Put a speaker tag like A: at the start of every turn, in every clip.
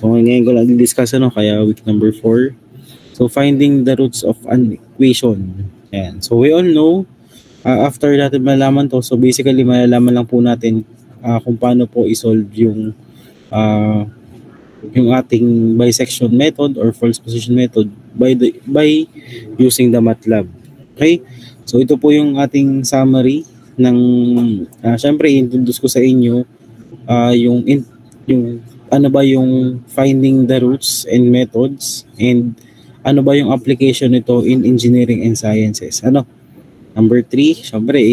A: So ngayon ko lang i-discuss kaya week number 4. So finding the roots of an equation. Ayan. So we all know, after natin malaman to, so basically malalaman lang po natin kung paano po i-solve yung ating bisection method or false position method by using the MATLAB. Okay? So ito po yung ating summary ng syempre introduce ko sa inyo yung ano ba yung finding the roots and methods, and ano ba yung application nito in engineering and sciences. Number 3, syempre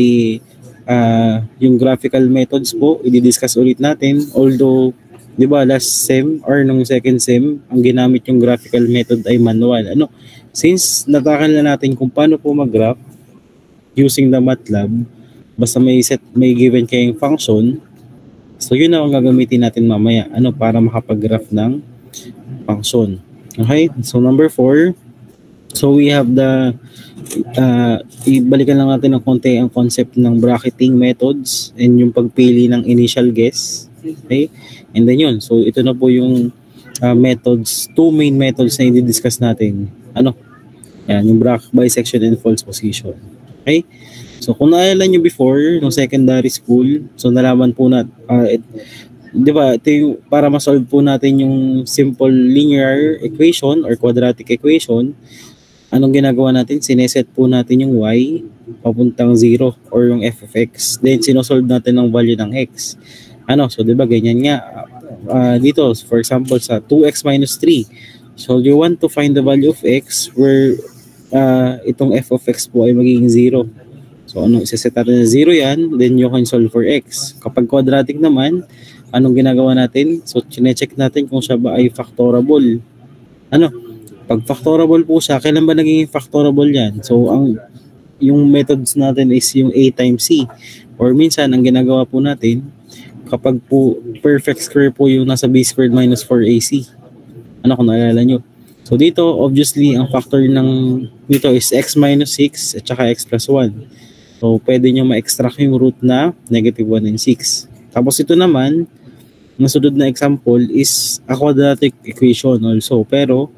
A: yung graphical methods po i-discuss ulit natin, although 'di ba last sem or nung second sem ang ginamit yung graphical method ay manual. Since natakal na natin kung paano po mag-graph using the MATLAB, basta may given kayong function, so yun ang gagamitin natin mamaya para makapag-graph ng function. Okay, so number 4, so we have the ibalikan lang natin ng konti ang concept ng bracketing methods and yung pagpili ng initial guess. Okay, and then yun, so ito na po yung methods, 2 main methods na i-discuss natin. Yan, yung bisection and false position. Okay, so kung naalala nyo before nung secondary school, so nalaman po na di ba, ito yung para ma-solve po natin yung simple linear equation or quadratic equation. Anong ginagawa natin? Sineset po natin yung y papuntang 0 or yung f of x. Then sinosolve natin ng value ng x. So di ba ganyan nga dito, for example sa 2x minus 3. So you want to find the value of x where itong f of x po ay magiging 0. So iseset natin na 0 yan, then you can solve for x. Kapag quadratic naman, anong ginagawa natin? So, chine-check natin kung siya ba ay factorable. Pag factorable po siya, kailan ba naging factorable yan? So, yung methods natin is yung a times c. Or minsan, ang ginagawa po natin, kapag po perfect square po yung nasa b squared minus 4ac. Kung naalala nyo? So, dito, obviously, ang factor dito is x minus 6 at saka x plus 1. So, pwede nyo ma-extract yung root na negative 1 and 6. Tapos ito naman, ang sunod na example is a quadratic equation also. Pero,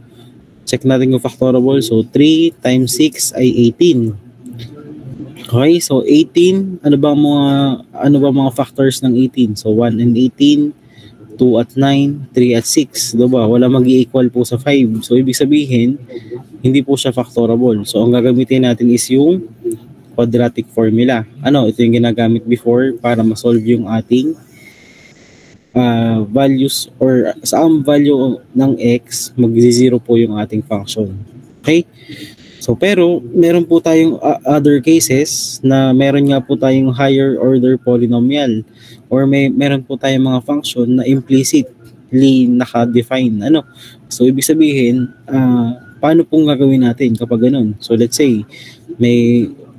A: check natin yung factorable. So, 3 times 6 ay 18. Okay, so 18, ano ba mga factors ng 18? So, 1 and 18, 2 at 9, 3 at 6. Diba? Wala mag-i-equal po sa 5. So, ibig sabihin, hindi po siya factorable. So, ang gagamitin natin is yung quadratic formula. Ito yung ginagamit before para ma-solve yung ating values or saan value ng x mag-0 po yung ating function. Okay? So pero meron po tayong other cases na meron nga po tayong higher order polynomial or meron po tayong mga function na implicitly naka-define. So ibig sabihin, paano pong gagawin natin kapag ganun? So let's say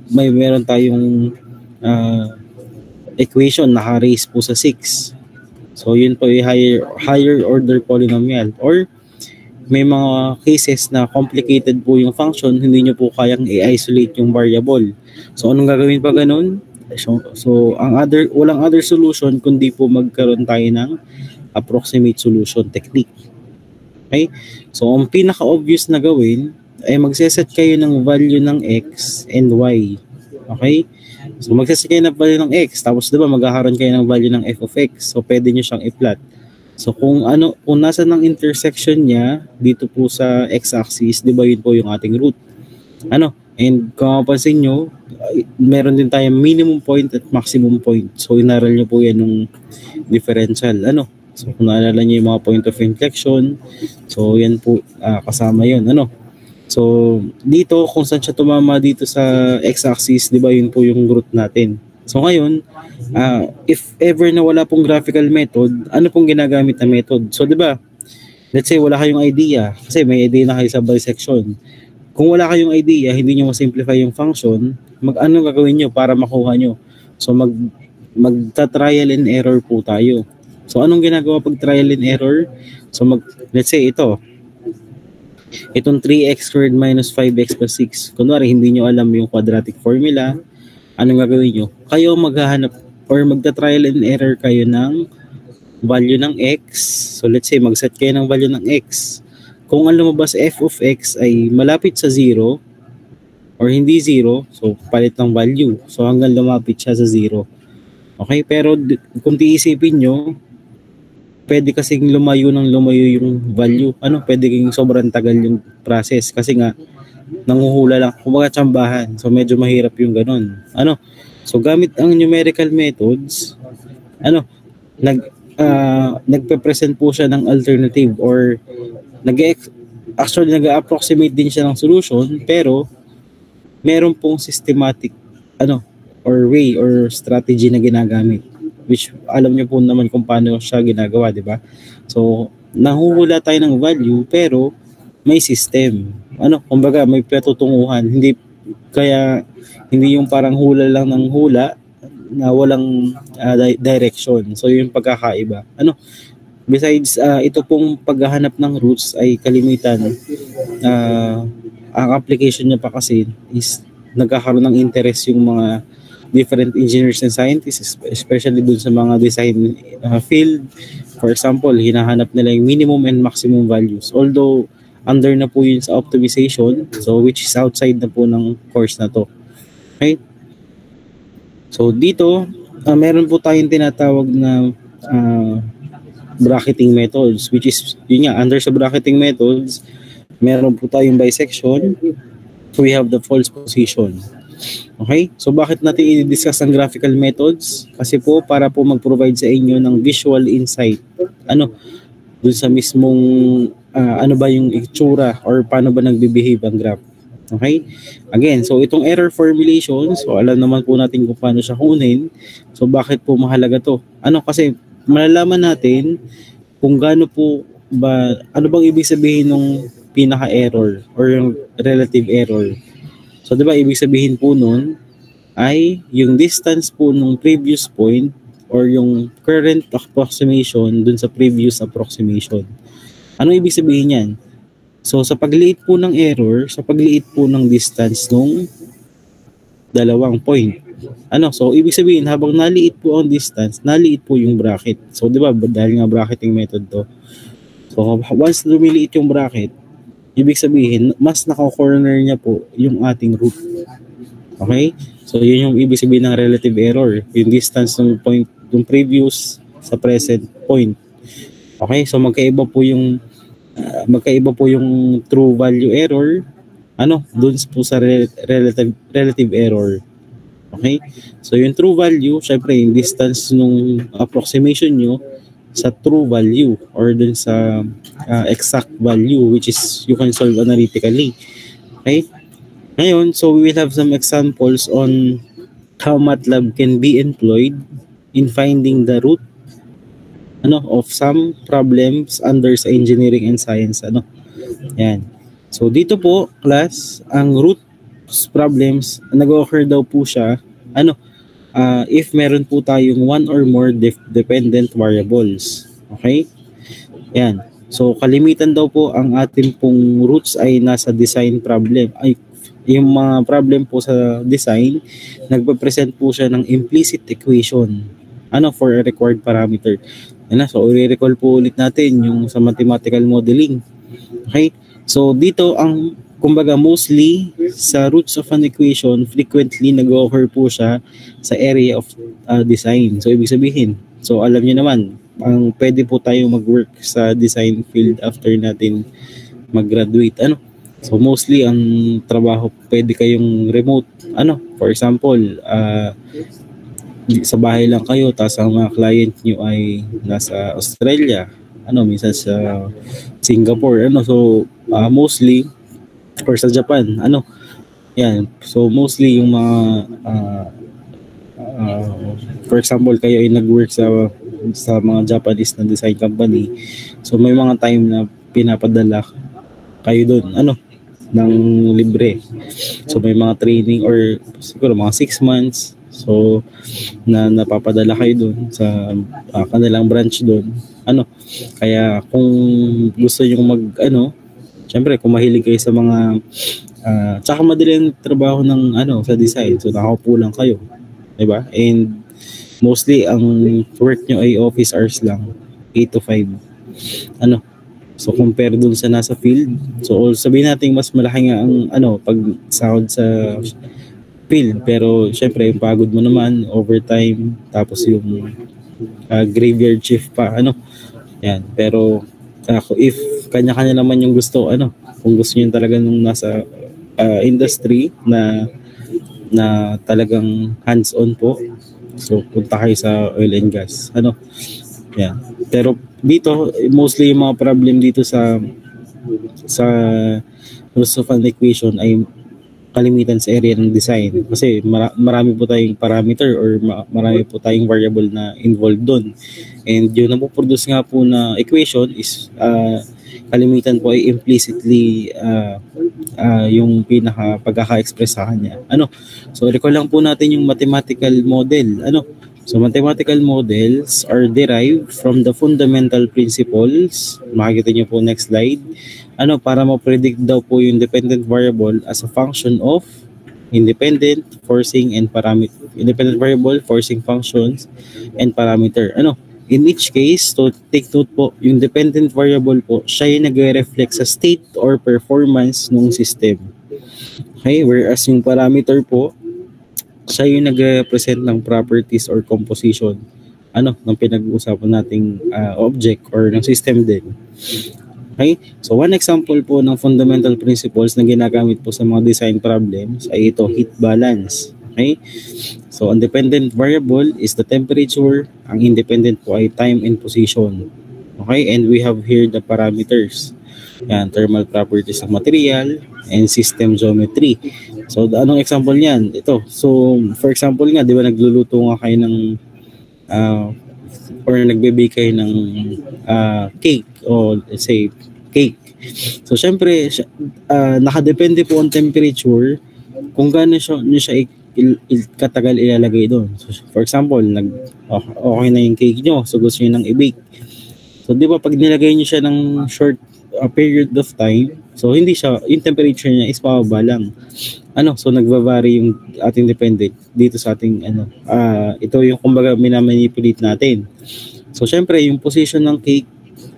A: meron tayong equation naka-raise po sa 6. So yun po yung higher order polynomial. Or may mga cases na complicated po yung function, hindi nyo po kayang i-isolate yung variable. So anong gagawin pa ganun? So walang other solution kundi po magkaroon tayo ng approximate solution technique. Okay? So ang pinaka-obvious na gawin ay magseset kayo ng value ng x and y. Okay? So magseset kayo ng value ng x, tapos diba magkakaroon kayo ng value ng f of x. So pwede nyo siyang i-plot. So kung nasa ng intersection niya dito po sa x-axis, diba yun po yung ating root. And kung mapansin nyo, meron din tayong minimum point at maximum point. So inaral nyo po yan ng differential. So kung naalala nyo yung mga point of inflection, so yan po kasama yun. So, dito, kung saan siya tumama dito sa x-axis, di ba, yun po yung root natin. So, ngayon, if ever na wala pong graphical method, ano pong ginagamit na method? So, di ba, let's say, wala kayong idea, kasi may idea na kayo sa bisection. Kung wala kayong idea, hindi nyo ma-simplify yung function, ano gagawin nyo para makuha nyo? So, magta-trial and error po tayo. So, anong ginagawa pag trial and error? So, let's say, itong 3x squared minus 5x plus 6. Kunwari, hindi nyo alam yung quadratic formula. Anong gagawin nyo? Kayo maghahanap or magta-trial and error kayo ng value ng x. So let's say mag-set kayo ng value ng x. Kung ang lumabas f of x ay malapit sa 0 or hindi 0, so palit ng value. So hanggang lumapit siya sa 0. Okay, pero kung tiisipin nyo, pwede kasing lumayo yung value. Pwede kasing sobrang tagal yung process kasi nga nanguhula lang, kumbaga tsambahan. So medyo mahirap yung ganun. So gamit ang numerical methods, nagpe-present po siya ng alternative or nag-approximate din siya ng solution, pero meron pong systematic or way or strategy na ginagamit, which alam niyo po naman kung paano siya ginagawa, di ba? So nahuhula tayo ng value pero may system. Kumbaga may patutunguhan, hindi yung parang hula lang ng hula na walang direction. So yung pagkakaiba. Besides ito pong paghahanap ng roots ay kalimitan ang application niya pa kasi is nagkakaroon ng interest yung mga different engineers and scientists, especially dun sa mga design field. For example, hinahanap nila yung minimum and maximum values. Although under na po yun sa optimization, so which is outside na po ng course na to. Okay? So dito, meron po tayong tinatawag na bracketing methods, which is yun nga, under sa bracketing methods, meron po tayong bisection, we have the false position. Okay? So bakit natin i-discuss ang graphical methods? Kasi po para po mag-provide sa inyo ng visual insight. Dun sa mismong ano ba yung itsura or paano ba nagbe-behave ang graph. Okay? Again, so itong error formulation, so alam naman po natin kung paano siya kunin. So bakit po mahalaga to? Kasi malalaman natin kung gaano po ba, ano bang ibig sabihin ng pinaka-error or yung relative error. So, di ba, ibig sabihin po nun ay yung distance po ng previous point or yung current approximation dun sa previous approximation. Ano ibig sabihin yan? So, sa pagliit po ng error, sa pagliit po ng distance nung dalawang point. So, ibig sabihin, habang naliit po ang distance, naliit po yung bracket. So, di ba, dahil nga bracketing method to. So, once lumiliit yung bracket, ibig sabihin, mas naka-corner niya po yung ating root. Okay? So, yun yung ibig sabihin ng relative error. Yung distance ng point, yung previous sa present point. Okay? So, magkaiba po yung true value error, dun po sa relative error. Okay? So, yung true value, syempre, yung distance nung approximation nyo sa true value or dun sa exact value, which is you can solve analytically. Okay? Ngayon, so we will have some examples on how MATLAB can be employed in finding the root of some problems under sa engineering and science. Yan. So dito po, class, ang root problems, nag-occur daw po siya, if meron po tayong one or more dependent variables. Okay? Yan. So, kalimitan daw po ang ating pong roots ay nasa design problem. Ay, yung mga problem po sa design, nagpa-present po siya ng implicit equation for a required parameter. So, i-recall po ulit natin yung sa mathematical modeling. Okay? So, dito ang kumbaga mostly sa roots of an equation, frequently nag-occur po siya sa area of design. So ibig sabihin, so alam niyo naman, ang pwede po tayo mag-work sa design field after natin mag-graduate. So mostly ang trabaho, pwede kayong remote. For example, sa bahay lang kayo, tapos ang mga client nyo ay nasa Australia, minsan sa Singapore. So mostly or sa Japan, yan. So mostly yung mga for example, kayo ay nag-work sa mga Japanese na design company. So may mga time na pinapadala kayo doon, ng libre. So may mga training or siguro mga 6 months. So na napapadala kayo doon sa kanilang branch doon. Kaya kung gusto niyo syempre, kung mahilig kayo sa mga tsaka madaling trabaho ng sa design, so nakaupo lang kayo, diba? And mostly ang work nyo ay office hours lang. 8 to 5. Ano? So compare dun sa nasa field. So sabihin natin mas malaki nga ang pag sahod sa field, pero syempre yung pagod mo naman, overtime, tapos yung graveyard shift pa, yan. Pero if kanya-kanya naman yung gusto, kung gusto niyo talaga nung nasa industry na talagang hands-on po, so punta kayo sa oil and gas, yan. Pero dito mostly yung mga problem dito sa Rostofan equation ay kalimitan sa area ng design, kasi marami po tayong parameter or marami po tayong variable na involved doon, and yung napoproduce nga po na equation is kalimitan po ay implicitly yung pinaka pagkaka-express sa kanya. So recall lang po natin yung mathematical model. So mathematical models are derived from the fundamental principles. Makikita niyo po next slide. Para ma-predict daw po yung dependent variable as a function of independent variable, forcing functions, and parameter. In each case, to take note po, yung dependent variable po, siya yung nagre-reflect sa state or performance ng system. Okay, whereas yung parameter po, siya yung nagre-represent ng properties or composition ng pinag-uusapan nating object or ng system din. Okay? So one example po ng fundamental principles na ginagamit po sa mga design problems ay ito, heat balance. Okay? So ang dependent variable is the temperature, ang independent po ay time and position. Okay? And we have here the parameters. Yan, thermal properties ng material and system geometry. So anong example niyan? Ito. So for example nga, di ba nagluluto nga kayo ng or nagbe-bake kayo ng cake, o let's say cake. So syempre nakadepende po ang temperature kung gaano nyo siya katagal ilalagay doon. So for example, okay na yung cake nyo, so gusto nyo nang i-bake. So di ba pag nilagay nyo siya ng short period of time, so hindi siya, yung temperature niya is pababa lang. So nagva-vary yung ating dependent dito sa ating ito yung kumbaga minamanipulate natin. So syempre yung position ng cake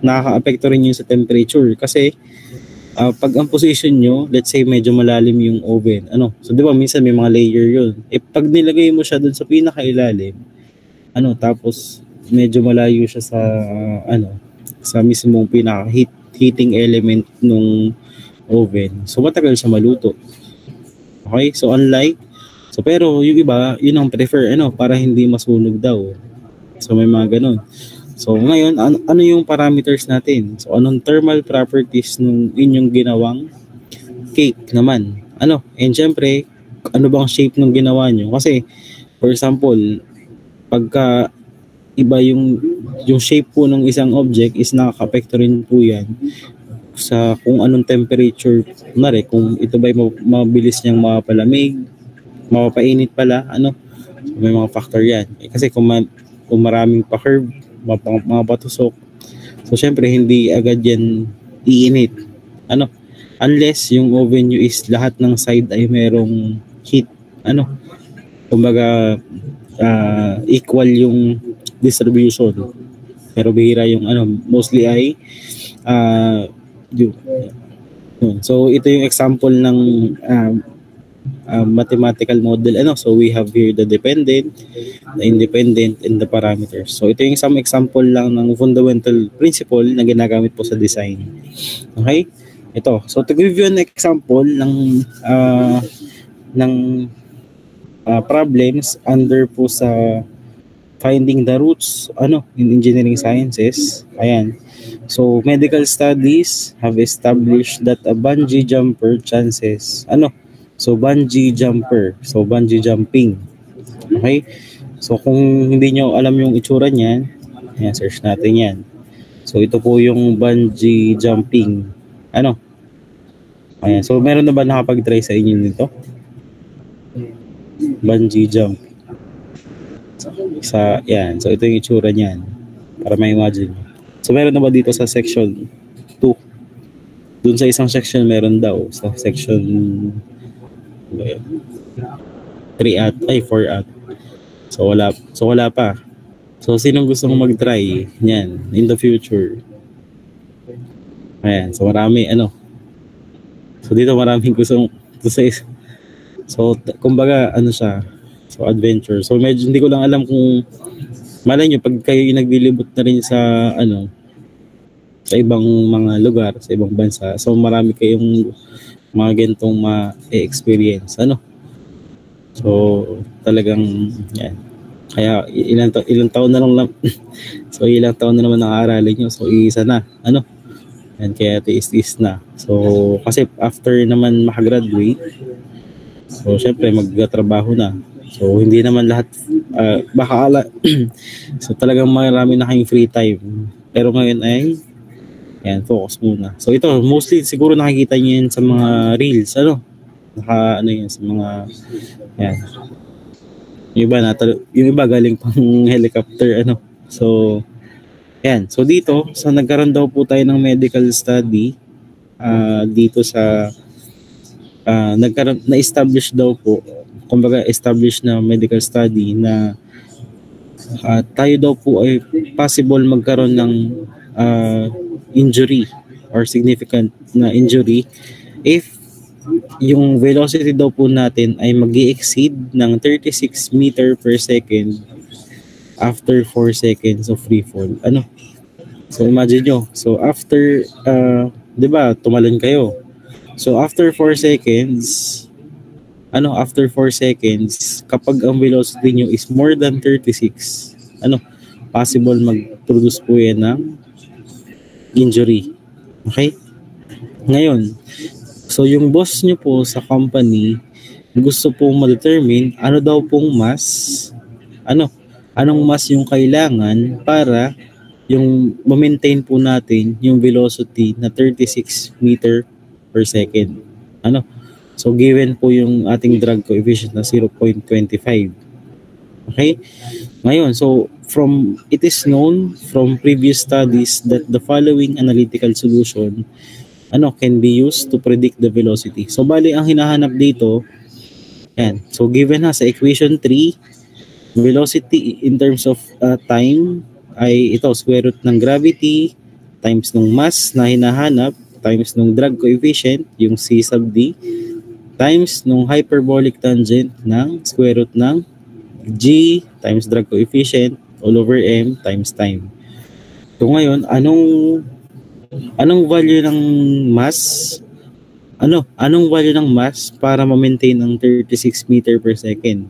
A: nakaka-apekto rin yun sa temperature, kasi pag ang position nyo, let's say medyo malalim yung oven, so di ba minsan may mga layer yun, pag nilagay mo siya dun sa pinakailalim, tapos medyo malayo siya sa sa mismong heating element nung oven, so matagal siya maluto. Okay, so pero yung iba, yun ang prefer, para hindi masunog daw. So may mga ganun. So ngayon, ano yung parameters natin? So anong thermal properties nung inyong ginawang cake naman? And syempre, ano bang shape nung ginawa nyo? Kasi, for example, pagka iba yung shape po ng isang object is nakaka-apekto rin po yan sa kung anong temperature, kung ito ba'y mabilis niyang mapalamig, mapapainit pala, so may mga factor yan. Kasi kung maraming pa-curve, mga patusok, so syempre hindi agad yan iinit. Unless yung oven nyo is lahat ng side ay merong heat, kumbaga equal yung distribution. Pero bihira yung mostly ay so ito yung example ng mathematical model. So we have here the dependent, the independent, and the parameters. So ito yung some example lang ng fundamental principle na ginagamit po sa design. Okay? Ito. So to give you an example ng problems under po sa finding the roots in engineering sciences. Ayan. So medical studies have established that a bungee jumper chances so bungee jumping. Okay? So kung hindi nyo alam yung itsura niyan, ayan, search natin yan. So ito po yung bungee jumping. Ayan. So meron na ba nakapag-try sa inyo nito? Bungee jump. Yan. So ito yung itsura niyan para ma-imagine. So meron na ba dito sa section 2? Doon sa isang section meron daw. Sa section 4 at. So wala pa. So, sinong gustong mag-try? Yan, in the future. Ayan, so marami, So, dito maraming gustong, so, kumbaga, siya, so, adventure. So, medyo hindi ko lang alam kung, malay nyo, pag kayo yung naglilibot na rin sa, sa ibang mga lugar, sa ibang bansa, so, marami kayong mga gantong ma-experience, So, talagang, yan. Kaya, ilang taon na lang, so, ilang taon na naman nang-aaralin nyo, so, isa na, yan, kaya tiis-tiis na. So, kasi after naman makagraduate, so, syempre, magtrabaho na. So, hindi naman lahat, so, talagang marami na kayong free time. Pero ngayon ay, yan, focus muna. So, ito, mostly, siguro nakikita niyo yan sa mga reels, yan, sa mga, yan. Yung iba galing pang helicopter, So, yan. So dito, nagkaroon daw po tayo ng medical study dito sa na-establish daw po, kumbaga establish na medical study na tayo daw po ay possible magkaroon ng injury or significant na injury if yung velocity daw po natin ay mag-i-exceed ng 36 meter per second after 4 seconds of free fall. So imagine nyo. So after, 'di ba, tumalon kayo. So after 4 seconds, after 4 seconds, kapag ang velocity nyo is more than 36, possible mag-produce po yan ng injury. Okay? Ngayon, so yung boss nyo po sa company, gusto pong ma-determine ano daw pong mass, anong mass yung kailangan para yung ma-maintain po natin yung velocity na 36 meter per second. So given po yung ating drag coefficient na 0.25. Okay? Ngayon, so it is known from previous studies that the following analytical solution can be used to predict the velocity. So bali ang hinahanap dito, yan. So given sa equation 3, velocity in terms of time ay ito, square root ng gravity times ng mass na hinahanap times ng drag coefficient, yung C sub D, times ng hyperbolic tangent ng square root ng G times drag coefficient all over M times time. So ngayon, anong value ng mass? Anong value ng mass para ma-maintain ang 36 meter per second?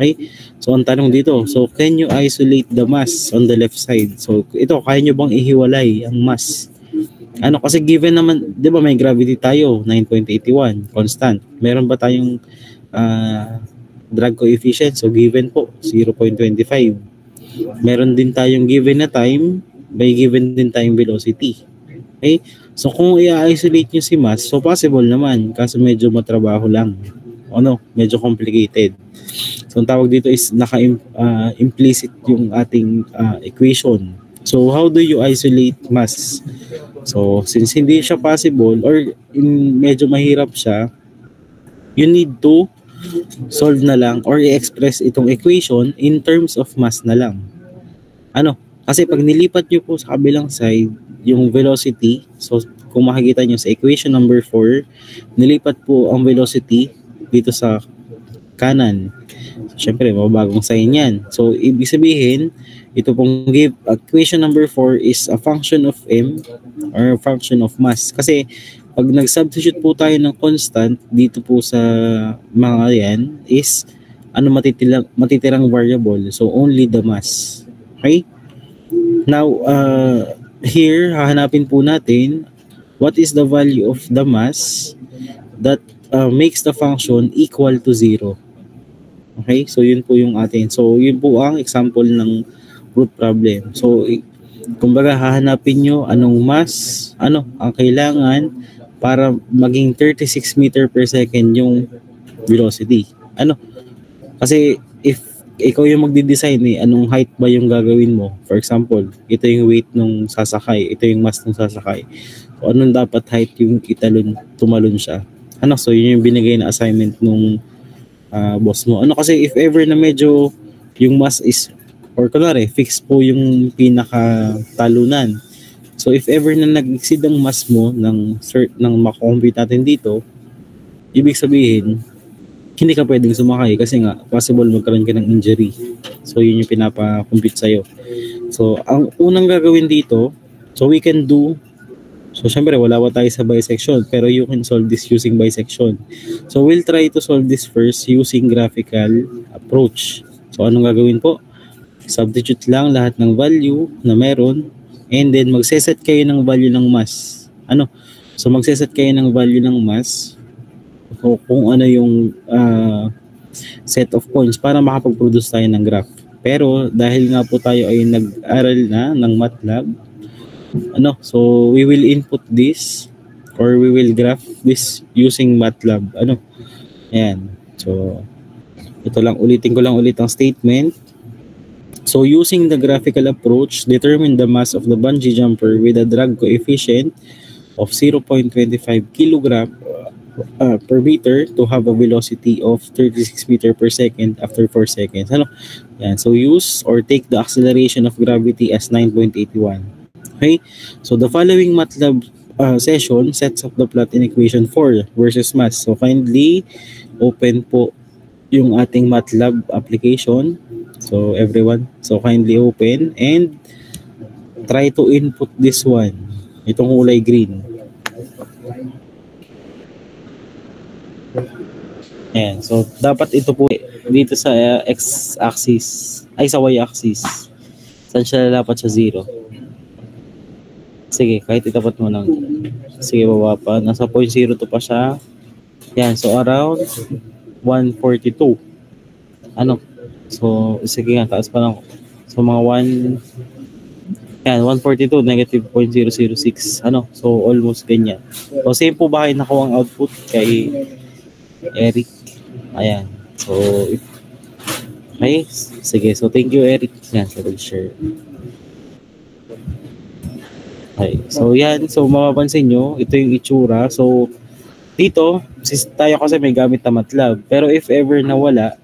A: Okay? So, ang tanong dito, so can you isolate the mass on the left side? So, ito, kaya nyo bang ihiwalay ang mass? Kasi given naman, di ba may gravity tayo, 9.81, constant. Meron ba tayong drag coefficient? So, given po, 0.25. Meron din tayong given na time, may given din tayong velocity. Okay? So, kung i-isolate nyo si mass, so possible naman, kaso medyo matrabaho lang. Medyo complicated. So, ang tawag dito is naka-implicit yung ating equation. So, how do you isolate mass? So, since hindi siya possible or medyo mahirap siya, you need to solve na lang or i-express itong equation in terms of mass na lang. Kasi pag nilipat nyo po sa kabilang side, yung velocity, so kung makikita nyo sa equation number 4, nilipat po ang velocity dito sa kanan. So, syempre, mababagong sign yan. So, ibig sabihin, ito pong equation number 4 is a function of M or a function of mass. Kasi, pag nag-substitute po tayo ng constant dito po sa mga yan is matitirang variable. So, only the mass. Okay? Now, here, hahanapin po natin what is the value of the mass that makes the function equal to 0. Okay? So, yun po yung atin. So, yun po ang example ng root problem. So, kumbaga, hahanapin nyo anong mass, ang kailangan para maging 36 meter per second yung velocity. Kasi, if ikaw yung magdi-design anong height ba yung gagawin mo? For example, ito yung weight nung sasakay, ito yung mass nung sasakay. So, anong dapat height yung tumalon siya? So, yun yung binigay na assignment nung boss mo. Kasi if ever na medyo yung mass is or kunwari, fix po yung pinaka-talunan. So if ever na nag-exceed ang mass mo ng makakompute natin dito, ibig sabihin, hindi ka pwedeng sumakay kasi nga possible magkaroon ka ng injury. So yun yung pinapa-compute sa'yo. So ang unang gagawin dito, so we can do, so syempre wala tayo sa bisection, pero you can solve this using bisection. So we'll try to solve this first using graphical approach. So anong gagawin po? Substitute lang lahat ng value na meron, and then magseset kayo ng value ng mass. So magseset kayo ng value ng mass, o kung ano yung set of points para makapag-produce tayo ng graph. Pero dahil nga po tayo ay nag-aral na ng MATLAB, so we will input this or we will graph this using MATLAB. Ayan. So ulitin ko lang ang statement. So using the graphical approach, determine the mass of the bungee jumper with a drag coefficient of 0.25 kilogram per meter to have a velocity of 36 meter per second after 4 seconds. Yan. So use or take the acceleration of gravity as 9.81. Okay? So the following MATLAB session sets up the plot in equation 4 versus mass. So kindly open po yung ating MATLAB application. So everyone, so kindly open and try to input this one. Itong kulay green. Ayan, so dapat ito po dito sa x-axis, ay sa y-axis. Saan siya lalapat sa 0? Sige, kahit itapat mo lang. Sige, baba pa. Nasa 0.02 pa siya. Yan, so around 142. So, sige nga, taas pa lang. So, mga 142, negative 0.006. So, almost ganyan. So, same po ba kayo nakuha ang output kay Eric? Ayan. So, okay. Sige. So, thank you, Eric. Yan, sa share. Okay. So, yan. So, mapapansin nyo, ito yung itsura. So, dito, tayo kasi may gamit na MATLAB. Pero if ever nawala,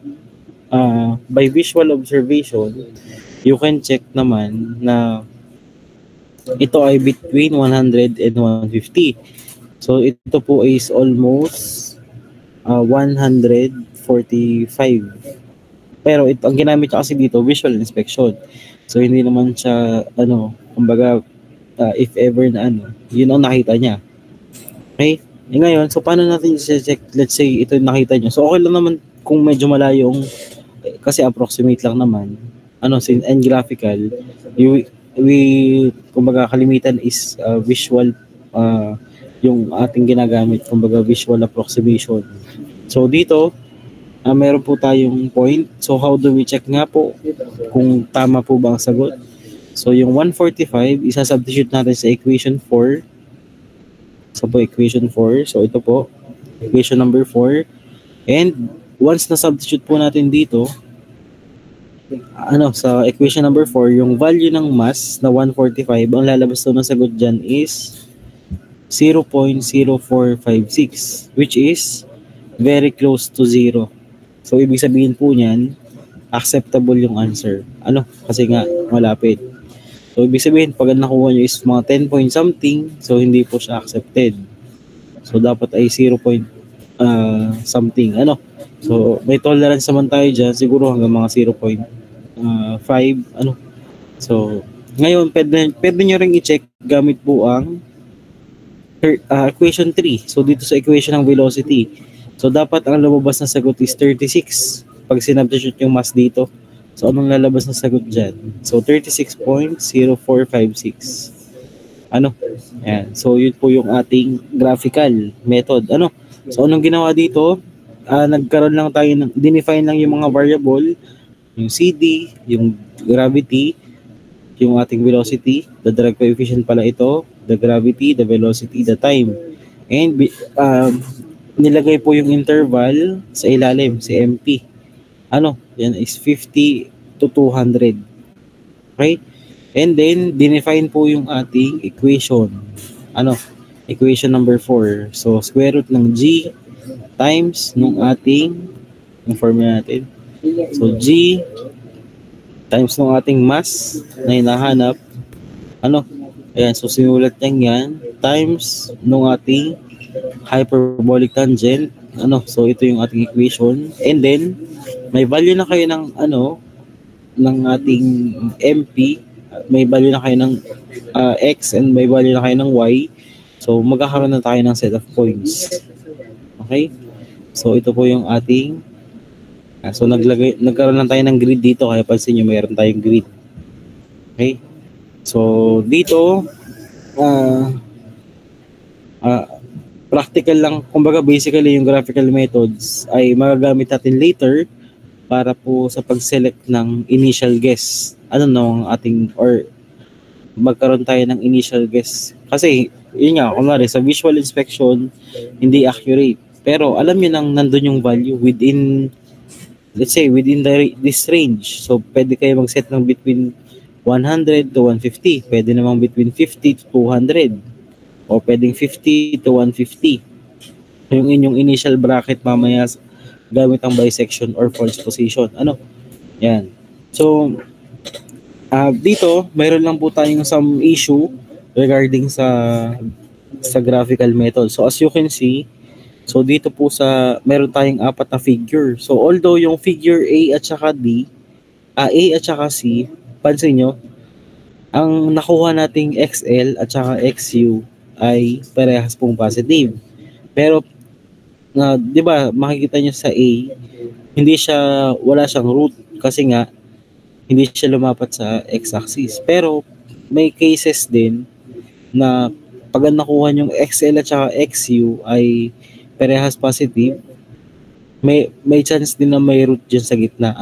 A: by visual observation, you can check naman na ito ay between 100 and 150. So, ito po is almost 145. Pero ang ginamit niya kasi dito, visual inspection. So, hindi naman siya, kumbaga, if ever na yun ang nakita niya. Okay? Ngayon, so paano natin i-check? Let's say, ito yung nakita niyo. So, okay lang naman kung medyo malayong, kasi approximate lang naman. And graphical, kumbaga, kalimitan is visual, yung ating ginagamit, kumbaga, visual approximation. So, dito, meron po tayong point. So, how do we check nga po kung tama po ba ang sagot? So, yung 145, isa-substitute natin sa equation 4. So, po, equation 4. So, ito po, equation number 4. And, once na-substitute po natin dito, sa equation number 4, yung value ng mass na 145, ang lalabas to ng sagot dyan is 0.0456, which is very close to 0. So, ibig sabihin po niyan, acceptable yung answer. Kasi nga, malapit. So, ibig sabihin, pag nakuha nyo is mga 10 point something, so hindi po siya accepted. So, dapat ay 0 point something. So, may tolerance naman tayo dyan, siguro hanggang mga 0.5. So, ngayon, pwede nyo rin i-check gamit po ang equation 3. So, dito sa equation ng velocity. So, dapat ang lumabas na sagot is 36. Pag sinubstitute yung mass dito. So, anong lalabas na sagot dyan? So, 36.0456. Ayan. So, yun po yung ating graphical method. So, anong ginawa dito? Nagkaroon lang tayo dinefine lang yung mga variable, yung CD, yung gravity, yung ating velocity, the drag coefficient pala ito, the gravity, the velocity, the time. And nilagay po yung interval sa ilalim, si MP. Yan is 50 to 200. Okay? And then, dinefine po yung ating equation. Equation number 4. So, square root ng G times nung ating, yung formula natin. So, G times ng ating mass na hinahanap. Ano? Ayan, so sinulat niya yan times ng ating hyperbolic tangent. Ano? So ito yung ating equation. And then, may value na kayo ng ng ating MP. May value na kayo ng X and may value na kayo ng Y. So magkakaroon na tayo ng set of points. Okay? So ito po yung ating so nagkaroon lang tayo ng grid dito, kaya pansin nyo mayroon tayong grid. Okay? So dito practical lang, kumbaga basically yung graphical methods ay magagamit natin later para po sa pag-select ng initial guess. Ano nung ating or magkaroon tayo ng initial guess. Kasi yun nga, kunwari sa visual inspection hindi accurate. Pero alam niyo nang nandun yung value within, let's say, within this range. So, pwede kayo mag-set ng between 100 to 150. Pwede namang between 50 to 200. O pwedeng 50 to 150. Yung inyong initial bracket mamaya gamit ang bisection or false position. Ano? Yan. So, dito, mayroon lang po tayong some issue regarding sa graphical method. So, as you can see, so dito po meron tayong apat na figure. So although yung figure A at saka A at saka C, pansin nyo, ang nakuha nating XL at saka XU ay parehas pong positive. Pero, di ba, makikita nyo sa A, wala siyang root kasi nga, hindi siya lumapat sa x-axis. Pero, may cases din na pag nakuha yung XL at saka XU ay parehas positive, may chance din na may root dyan sa gitna.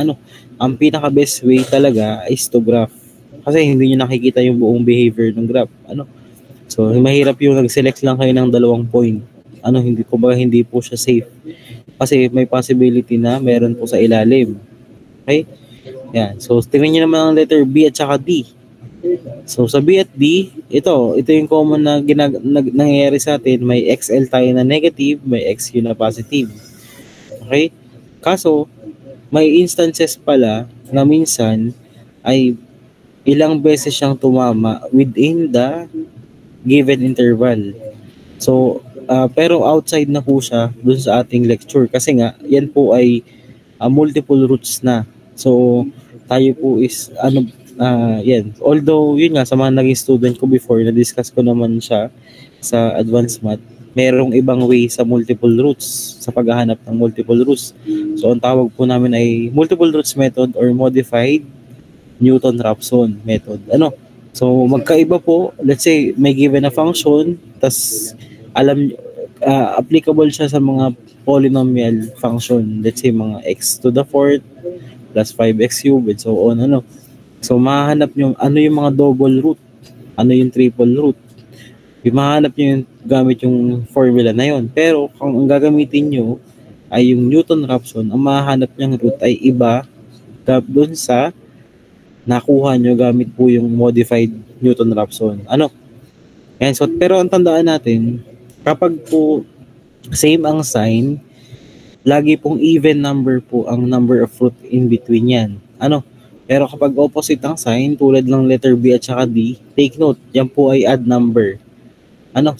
A: Ang pinaka best way talaga is to graph. Kasi hindi nyo nakikita yung buong behavior ng graph. So, mahirap yung nag-select lang kayo ng 2 point. Hindi po siya safe. Kasi may possibility na meron po sa ilalim. Okay? Yan. So, tingnan nyo naman ang letter B at saka D. So, sa B at D, ito yung common na nangyayari sa atin. May XL tayo na negative, may XU na positive. Okay? Kaso, may instances pala na minsan ay ilang beses siyang tumama within the given interval. So, pero outside na po siya dun sa ating lecture. Kasi nga, yan po ay multiple roots na. So, tayo po is, yan. Although, yun nga, sa mga naging student ko before, na-discuss ko naman siya sa advanced math, merong ibang way sa multiple roots, sa paghahanap ng multiple roots. So, ang tawag po namin ay multiple roots method or modified Newton-Raphson method. So, magkaiba po, let's say, may given na function, tas applicable siya sa mga polynomial function, let's say, mga x to the fourth, plus 5x cubed, and so on, So, mahanap nyo, yung mga double root, yung triple root. Mahanap nyo gamit yung formula na yon. Pero, kung ang gagamitin nyo ay yung Newton-Raphson, ang mahanap nyang root ay iba doon sa nakuha nyo gamit po yung modified Newton-Raphson. Yan, so, pero ang tandaan natin, kapag po same ang sign, lagi pong even number po ang number of root in between yan. Pero kapag opposite ang sign, tulad ng letter B at saka D, take note, yan po ay odd number.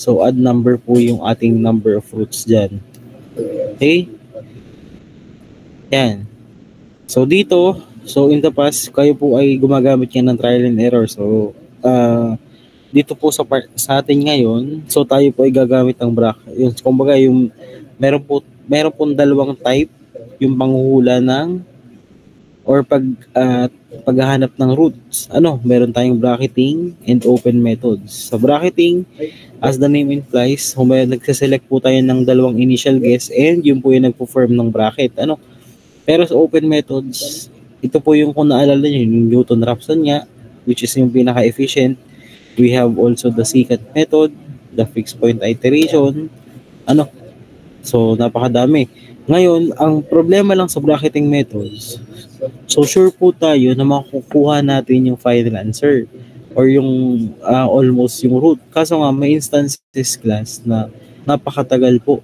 A: So odd number po yung ating number of roots dyan. Okay? Yan. So dito, so in the past, kayo po ay gumagamit yan ng trial and error. So, dito po sa atin ngayon, so tayo po ay gagamit ng bracket. Kumbaga, meron po dalawang type, yung panghuhula ng or paghahanap ng roots. Meron tayong bracketing and open methods. Sa bracketing, as the name implies, nagse-select po tayo ng 2 initial guess and yun po yung nagpo-form ng bracket. Pero sa open methods, ito po yung kung naalala nyo, yung Newton-Raphson nga, which is yung pinaka-efficient. We have also the secant method, the fixed point iteration. So, napakadami. Ngayon, ang problema lang sa bracketing methods, so sure po tayo na makukuha natin yung final answer or yung almost yung root. Kaso nga, may instances class na napakatagal po.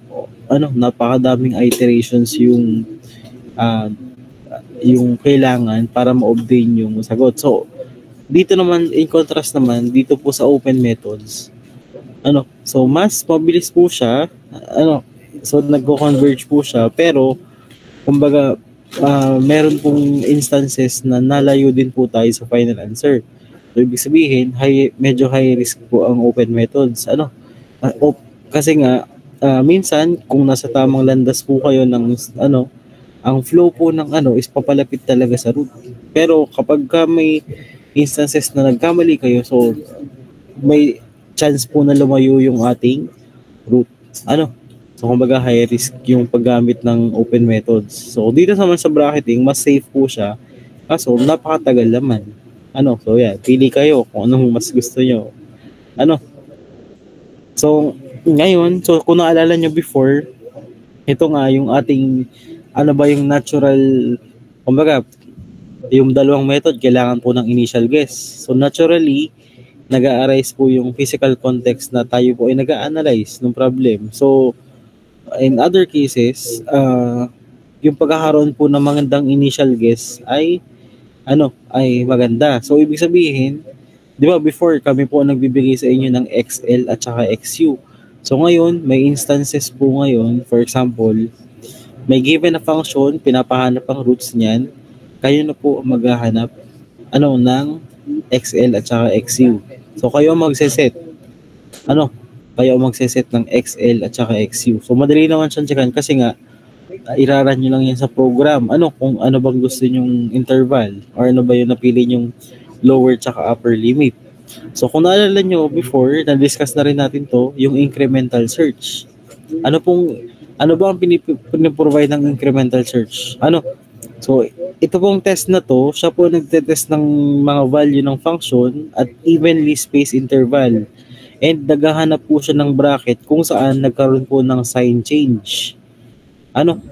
A: Napakadaming iterations yung yung kailangan para ma-obtain yung sagot. So, dito naman, in contrast naman, dito po sa open methods, so mas mabilis po siya, so nagko-converge po siya, pero, kumbaga, meron pong instances na nalayo din po tayo sa final answer. So, ibig sabihin, medyo high risk po ang open methods. Kasi nga, minsan, kung nasa tamang landas po kayo ng, ang flow po ng is papalapit talaga sa root. Pero kapag may instances na nagkamali kayo, so may chance po na lumayo yung ating root. So kumbaga high risk yung paggamit ng open methods. So dito naman sa bracketing, mas safe po siya. Kaso napakatagal naman. So pili kayo kung anong mas gusto nyo. So ngayon, so kung naalala nyo before, ito nga yung ating yung natural, kumbaga, yung dalawang method, kailangan po ng initial guess. So, naturally, nag-a-arise po yung physical context na tayo po ay nag-a-analyze ng problem. So, in other cases, yung pagkakaroon po ng magandang initial guess ay, ay maganda. So, ibig sabihin, di ba, before, kami po nagbibigay sa inyo ng XL at saka XU. So, ngayon, may instances po ngayon, for example, may given na function, pinapahanap ang roots niyan, kayo na po maghahanap ng XL at saka XU. So kayo magse-set. Kayo magse-set ng XL at saka XU. So madali naman siyang checkan kasi nga iraran nyo lang yan sa program. Kung ano bang gusto nyong interval or ano ba yung napili nyong lower at saka upper limit. So kung naalala nyo before, na-discuss na rin natin to, yung incremental search. Ano ba ang piniprovide ng incremental search? So, ito pong test na to, siya po nagtetest ng mga value ng function at evenly spaced interval. And naghahanap po siya ng bracket kung saan nagkaroon po ng sign change.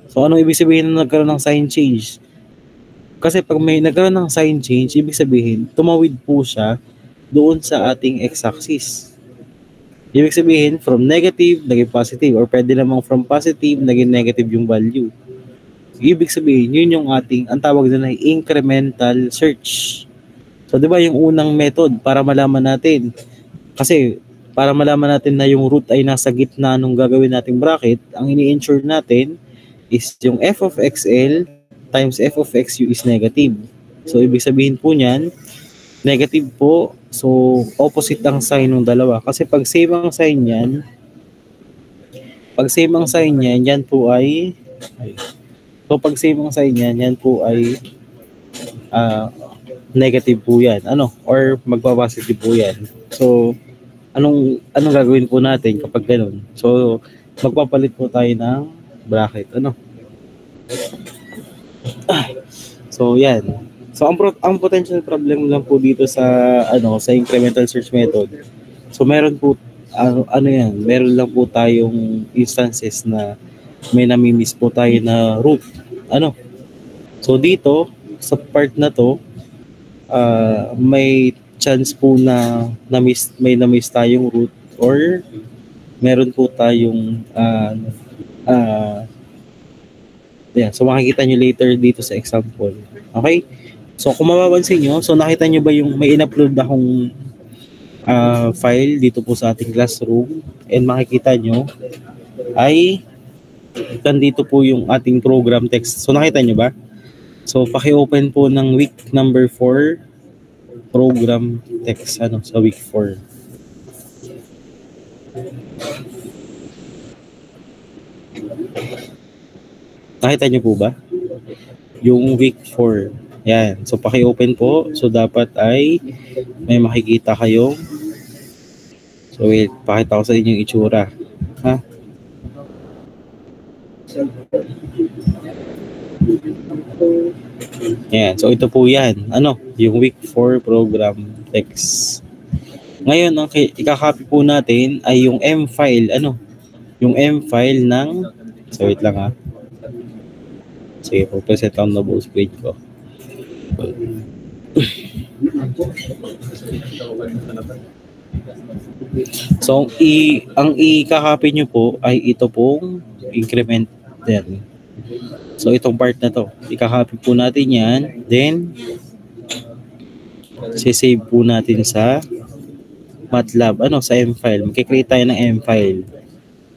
A: So, anong ibig sabihin na nagkaroon ng sign change? Kasi pag may nagkaroon ng sign change, ibig sabihin, tumawid po siya doon sa ating x-axis. Ibig sabihin, from negative, naging positive. Or pwede namang from positive, naging negative yung value. Ibig sabihin, yun yung ang tawag na incremental search. So, di ba yung unang method para malaman natin? Kasi, para malaman natin na yung root ay nasa gitna nung gagawin nating bracket, ang ini-ensure natin is yung f of xl times f of xu is negative. So, ibig sabihin po niyan, negative po. So, opposite ang sign ng dalawa. Kasi pag same ang sign niyan, yan po ay negative po yan. Or magpa-positive po yan. So, anong gagawin po natin kapag ganun? So, magpapalit po tayo ng bracket. So, yan. So, ang potential problem lang po dito sa incremental search method. So, meron po meron lang po tayong instances na may nami-miss po tayo na root. So, dito sa part na to, may chance po na may na-miss tayong root or meron po tayong so makikita nyo later dito sa example. Okay? So, kung mapapansin nyo, so nakita nyo ba yung may in-upload akong file dito po sa ating classroom and makikita nyo ay dito po yung ating program text. So, nakita nyo ba? So, paki-open po ng week number 4 program text sa week 4. Nakita nyo po ba? Yung week 4. Yan. So, paki-open po. So, dapat ay may makikita kayong wait. Pakita ko sa inyo yung itsura. Ha? Yan. So, ito po yan. Yung week 4 program text. Ngayon, ang ikakopy po natin ay yung M file. Yung M file ng so, wait lang ha. Sige, po-present ang double screen ko. So, ang i-copy nyo po ay ito pong incremental. So itong part na to, ikakopy po natin yan, then sisave po natin sa MATLAB, sa M-file. Magkikreate tayo ng M-file.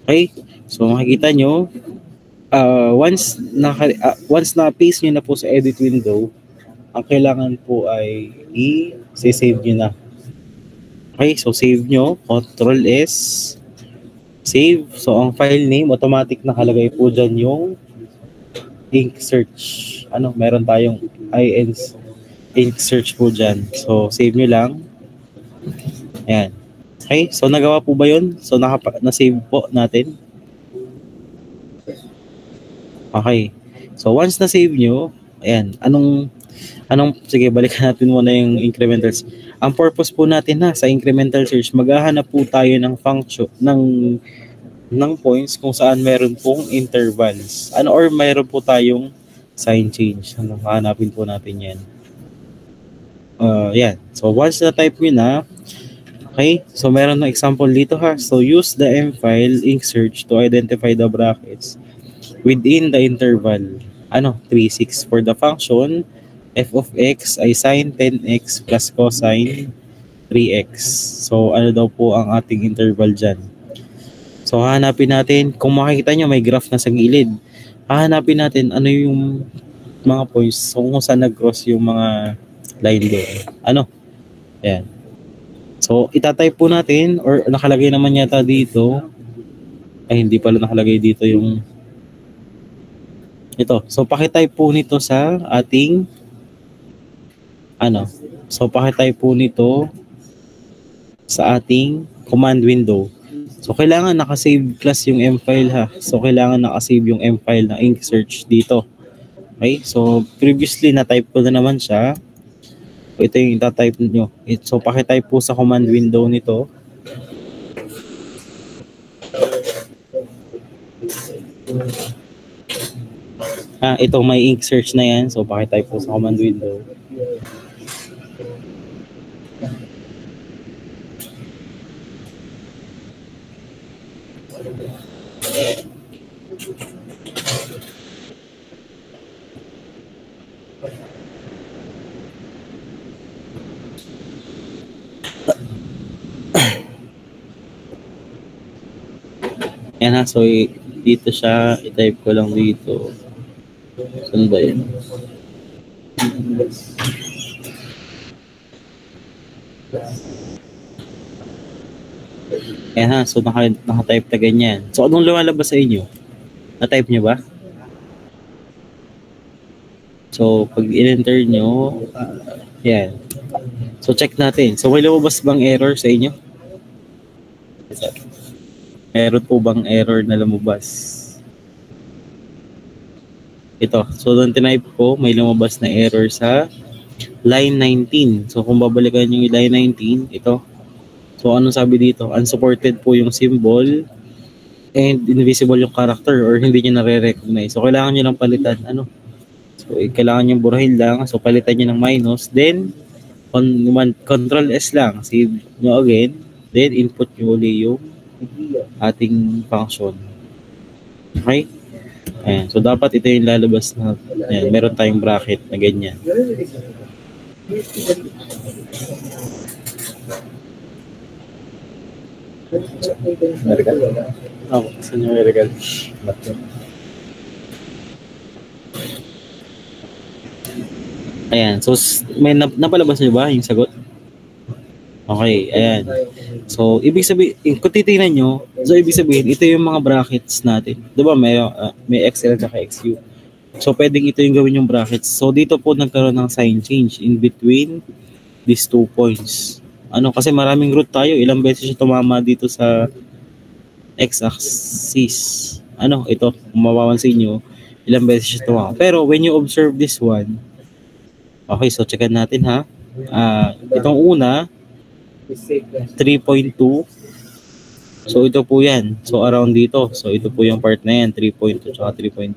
A: Okay? So makikita nyo, once na-paste nyo na po sa edit window, ang kailangan po ay i-save nyo na. Okay? So save nyo, Ctrl S, save. So ang file name, automatic nakalagay po dyan yung ink search. Meron tayong ink search po dyan. So save nyo lang. Ayan. Okay, so nagawa po ba yun? So na-save po natin. Okay. So once na-save nyo, ayan, sige, balikan natin muna yung incrementals. Ang purpose po natin sa incremental search, maghahanap po tayo ng function, ng points kung saan meron pong intervals. Or meron po tayong sign change. Hanapin po natin yan. Yan. So once na-type nyo na, okay, so meron na example dito So use the M-file ink search to identify the brackets within the interval 3,6 for the function f of x ay sin 10x plus cosine 3x. So daw po ang ating interval dyan? So hahanapin natin, kung makikita nyo may graph na sa gilid, hahanapin natin yung mga points kung saan nag-cross yung mga line doon. Ayan. So, itatype po natin, or nakalagay naman yata dito. Ay, hindi pala nakalagay dito yung ito. So, pakitype po nito sa ating So, pakitype po nito sa ating command window. So, kailangan nakasave class yung M-file So, kailangan nakasave yung M-file na ink search dito. Okay? So, previously na-type ko na naman siya. Ito yung ita-type nyo. So, pakitype po sa command window nito. Ito may ink search na yan. So, pakitype po sa command window. Yan so dito siya, i-type ko lang dito. Saan ba yun? Yan so naka-type na ganyan. So anong lumalabas sa inyo? Na-type nyo ba? So pag in-enter nyo, yan. So check natin. So may lumabas bang error sa inyo? Meron po bang error na lumabas? Ito. So, doon tinype ko, may lumabas na error sa line 19. So, kung babalikan yung line 19, ito. So, anong sabi dito? Unsupported po yung symbol and invisible yung character or hindi nyo nare-recognize. So, kailangan nyo lang palitan. So, kailangan nyo burahin lang. So, palitan nyo ng minus. Then, Control S lang. Save nyo again. Then, input nyo ulit yung ating function. Okay? Ayan. So, dapat ito yung lalabas na ayan, meron tayong bracket na ganyan. American? Saan yung American? Ayan. So, may napalabas nyo ba yung sagot? Okay, ayan. So, ibig sabihin, kung titingnan nyo, so ibig sabihin, ito yung mga brackets natin. Diba, may XL at XU. So, pwedeng ito yung gawin yung brackets. So, dito po nagkaroon ng sign change in between these 2 points. Kasi maraming root tayo. Ilang beses siya tumama dito sa x-axis. Ito, kung mapapansin nyo, ilang beses siya tumama. Pero, when you observe this one, okay, so checkan natin itong una, 3.2. So, ito po yan. So, around dito. So, ito po yung part na yan. 3.2 at 3.3.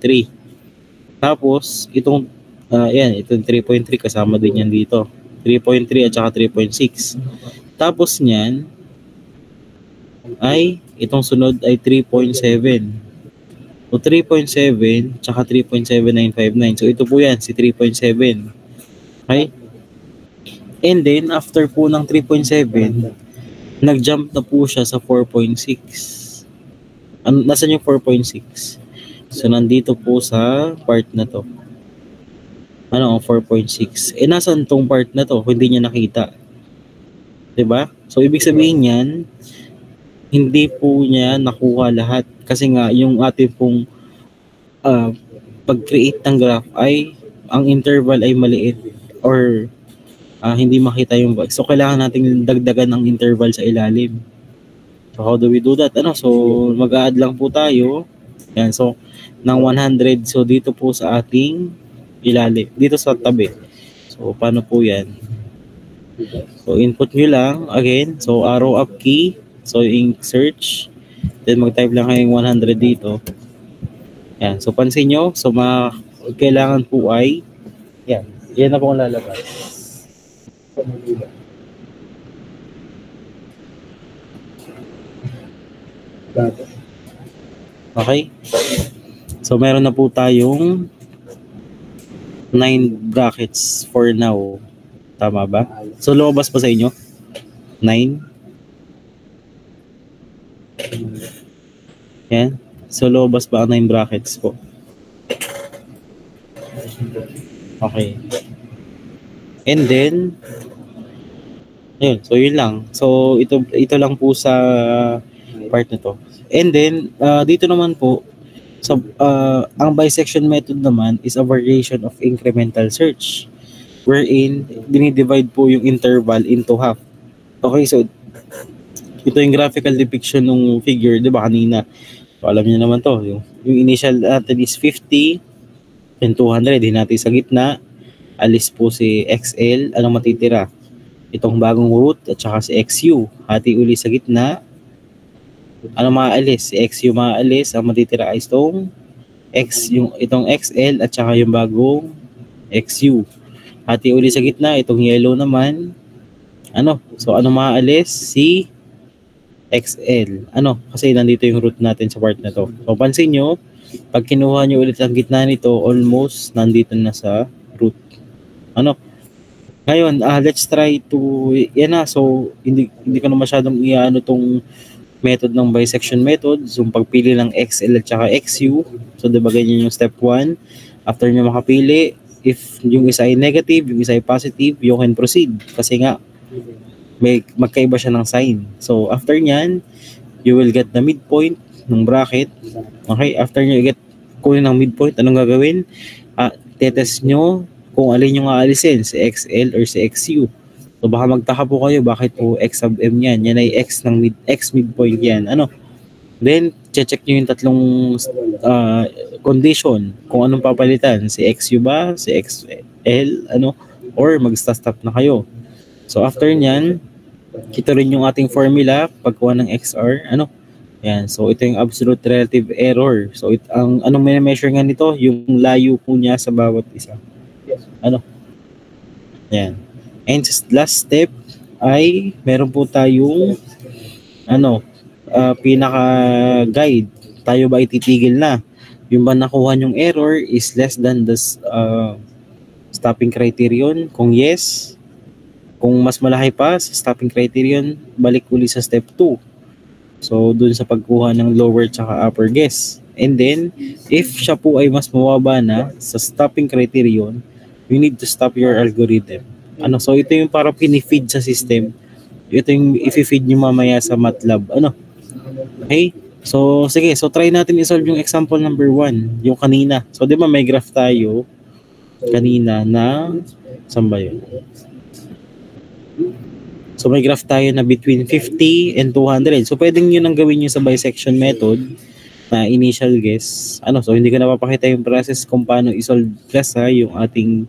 A: Tapos, itong, itong 3.3 kasama din yan dito. 3.3 at saka 3.6. Tapos niyan, ay, itong sunod ay 3.7. So 3.7 tsaka 3.7959. So ito po yan, si 3.7. Okay? And then, after po ng 3.7, nag-jump na po siya sa 4.6. Nasaan yung 4.6? So, nandito po sa part na to. 4.6. Nasaan tong part na to? Hindi niya nakita. 'Di ba? So, ibig sabihin yan, hindi po niya nakuha lahat. Kasi nga, yung ating pong pag-create ng graph ay, ang interval ay maliit or hindi makita yung bug. So, kailangan nating dagdagan ng interval sa ilalim. So, how do we do that? So, mag-a-add lang po tayo. Yan. So, ng 100. So, dito po sa ating ilalim. Dito sa tabi. So, paano po yan? So, input nyo lang. Again. So, arrow up key. So, yung search. Then, mag-type lang kayong 100 dito. Yan. So, pansin nyo. So, kailangan po ay yan. Yan na po ang lalabas. Okay? So, meron na po tayong 9 brackets for now. Tama ba? So, lumabas pa sa inyo? 9? Yan. So, lumabas ba ang 9 brackets po? Okay. And then, yun. So, yun lang. So, ito lang po sa part na to. And then, dito naman po, so, ang bisection method naman is a variation of incremental search wherein dinidivide po yung interval into half. Okay, so ito yung graphical depiction ng figure, di ba kanina? So, alam niyo naman to. Yung initial natin is 50 and 200. Din natin sa gitna. Alis po si XL. Anong matitira? Itong bagong root at saka si XU. Hati uli sa gitna. Ano maalis? Si XU maalis. Ang matitira ay itong XL at saka yung bagong XU. Hati uli sa gitna. Itong yellow naman. So, ano maalis? Si XL. Kasi nandito yung root natin sa part na to. So, pansin nyo, pag kinuha nyo ulit ang gitna nito, almost nandito na sa root. Ngayon, let's try to, so, hindi ko na masyadong tong method ng bisection method. So, pagpili ng XL at saka XU. So, diba ganyan yung step 1. After nyo makapili, if yung isa ay negative, yung isa ay positive, you can proceed. Kasi nga, magkaiba siya ng sign. So, after nyan, you will get the midpoint ng bracket. Okay, after nyo kunin ng midpoint, anong gagawin? Tetest nyo kung alin yung aalisin, si XL or si XU. So, baka magtaka po kayo, bakit po X sub M yan? Yan ay X midpoint yan. Then, check nyo yung tatlong condition. Kung anong papalitan, si XU ba, si XL, or mag-stop na kayo. So, after nyan, ito rin yung ating formula, pagkuha ng XR, yan. So, ito yung absolute relative error. So, anong measure nga nito? Yung layo po niya sa bawat isa. Yan. And last step ay meron po tayong pinaka-guide. Tayo ba ititigil na? Yung ba nakuha yung error is less than the stopping criterion? Kung yes, kung mas malaki pa sa stopping criterion, balik uli sa step 2. So, dun sa pagkuha ng lower tsaka upper guess. And then, if siya po ay mas mababa na sa stopping criterion, you need to stop your algorithm. So, ito yung para pinifeed sa system. Ito yung i-feed nyo mamaya sa MATLAB. Okay? So, sige. So, try natin i-solve yung example number 1. Yung kanina. So, di ba may graph tayo kanina na saan ba yun? So, may graph tayo na between 50 and 200. So, pwedeng yun ang gawin nyo sa bisection method na initial guess. So, hindi ko napapakita yung process kung paano i-solve yung ating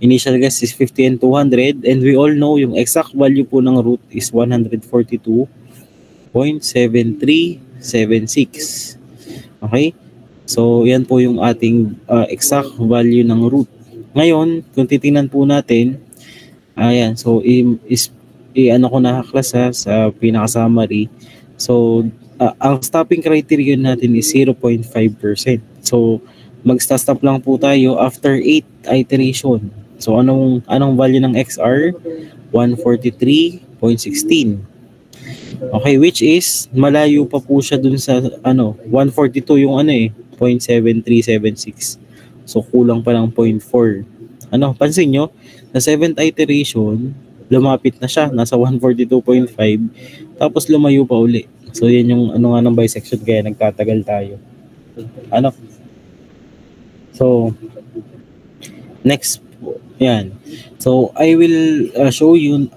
A: initial guess is 50 and 200. And we all know yung exact value po ng root is 142.7376. Okay? So, yan po yung ating exact value ng root. Ngayon, kung titingnan po natin, so, ko na class sa pinaka-summary. So, ang stopping criterion natin is 0.5%. So, mag-stop lang po tayo after 8 iteration. So, anong value ng XR? 143.16. Okay, which is malayo pa po siya dun sa 142 yung 0.7376. So, kulang pa ng 0.4. Pansin nyo, sa 7th iteration, lumapit na siya, nasa 142.5, tapos lumayo pa uli. So, yan yung ng bisection, kaya nagtatagal tayo. So, next po, yan. So, I will show you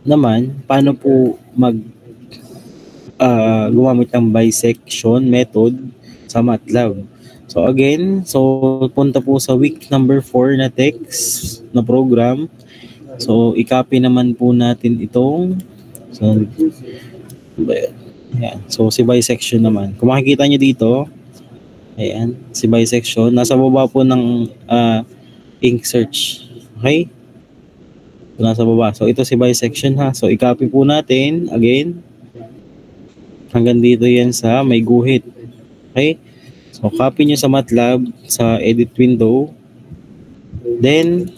A: naman paano po gumamit ng bisection method sa MATLAB. So again, punta po sa week number 4 na text na program. So i-copy naman po natin itong ayan. So si bisection naman. Kung makikita nyo dito, ayan, si bisection nasa baba po ng ink search. Okay? So, nasa baba. So ito si bisection ha. So i-copy po natin again hanggang dito yan sa may guhit. Okay? So, copy nyo sa MATLAB, sa edit window. Then,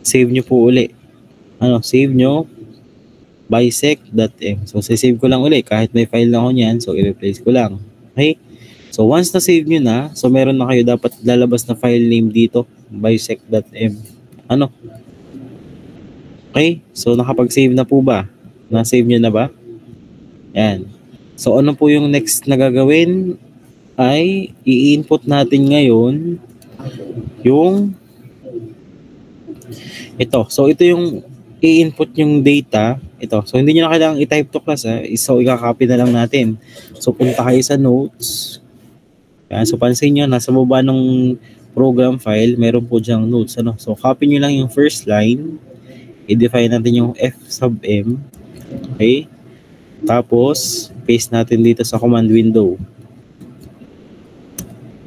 A: save nyo po uli. Save nyo, bisect.m. So, save ko lang uli. Kahit may file na ako niyan, so i-replace ko lang. Okay? So, once na save nyo na, so meron na kayo dapat lalabas na file name dito, bisect.m. Okay? So, nakapag-save na po ba? Na-save nyo na ba? Yan. So, ano po yung next na gagawin? Ay i-input natin ngayon yung ito. So ito yung i-input yung data. Ito. So hindi nyo na kailangang i-type to class. So i-copy na lang natin. So punta kayo sa notes. Yan. So pansin nyo, nasa baba ng program file, meron po dyang notes. So copy nyo lang yung first line. I-define natin yung f sub m. Okay. Tapos paste natin dito sa command window.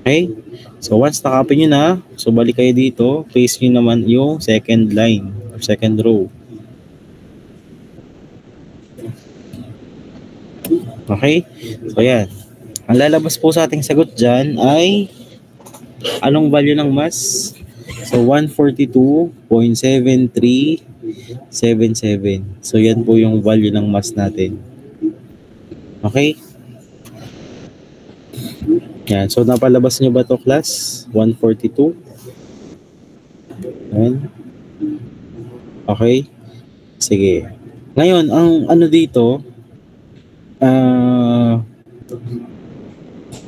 A: Okay? So, once na-copy nyo na, so balik kayo dito, paste nyo naman yung second line or second row. Okay? So, yan. Ang lalabas po sa ating sagot dyan ay anong value ng mass? So, 142.7377. So, yan po yung value ng mass natin. Okay? Yan. So, napalabas nyo ba to class? 142. Yan. Okay. Sige. Ngayon, ang dito,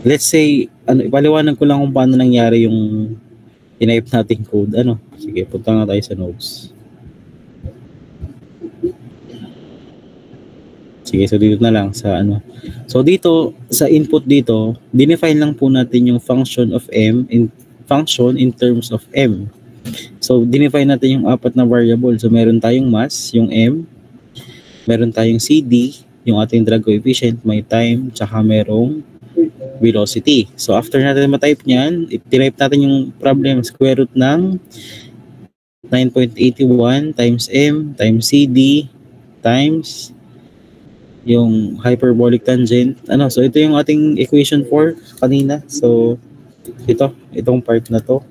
A: let's say, ipaliwanag ko lang kung paano nangyari yung tinype nating code. Sige, punta nga tayo sa notes. Sige, so dito na lang sa So dito sa input dito, dinefine lang po natin yung function of m function in terms of m. So dinefine natin yung apat na variable. So meron tayong mass, yung m, meron tayong cd, yung ating drag coefficient, may time, tsaka merong velocity. So after natin ma-type niyan, i-type natin yung problem square root ng 9.81 times m times cd times yung hyperbolic tangent. So ito yung ating equation 4 kanina. So itong part na to.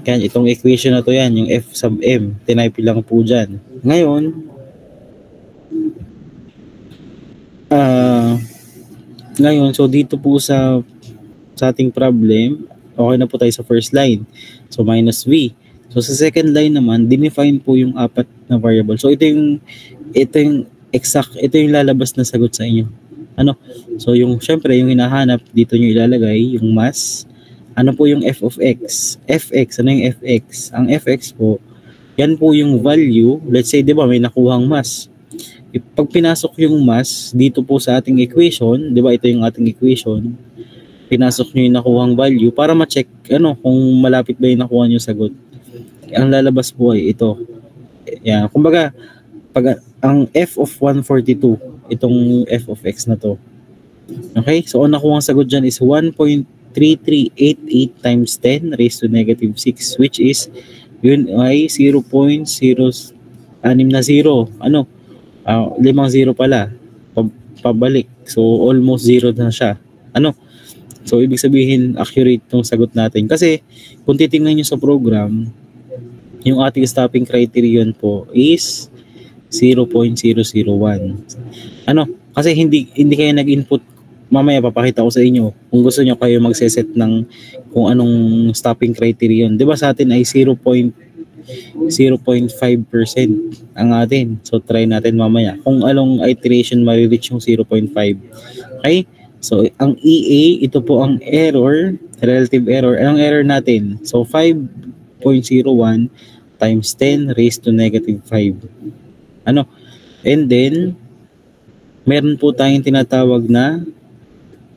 A: Yan, itong equation na to yan, yung f sub m. Tinype lang po dyan. Ngayon, so dito po sa ating problem, okay na po tayo sa first line. So minus v. So sa second line naman, dinefine po yung apat na variable. So ito yung lalabas na sagot sa inyo. So yung syempre yung hinahanap dito nyo ilalagay yung mass. Ano po yung f of x? Fx, ano yung fx? Ang fx po, yan po yung value. Let's say, di ba, may nakuhang mass. Pag pinasok yung mass dito po sa ating equation, di ba, ito yung ating equation. Pinasok nyo yung nakuhang value para ma-check kung malapit ba yung nakuha nyo sagot. Ang lalabas po ay ito. Yan, kumbaga, ang f of 142, itong f of x na to. Okay? So, ang nakuha ang sagot dyan is 1.3388 times 10 raised to negative 6, which is, yun ay 0.06 na 0. 5 0 pala. pabalik. So, almost zero na siya. Ano? So, ibig sabihin, accurate tong sagot natin. Kasi, kung titingnan nyo sa program, yung ating stopping criterion po is 0.001. Ano? Kasi hindi kayo nag-input. Mamaya papakita ko sa inyo kung gusto nyo kayo magseset ng kung anong stopping criterion. 'Di ba sa atin ay 0.5% ang atin. So try natin mamaya kung anong iteration ma-reach yung 0.5. Okay? So ang EA, ito po ang error, relative error. Anong error natin? So 5.01 times 10 raised to negative 5. Ano? And then meron po tayong tinatawag na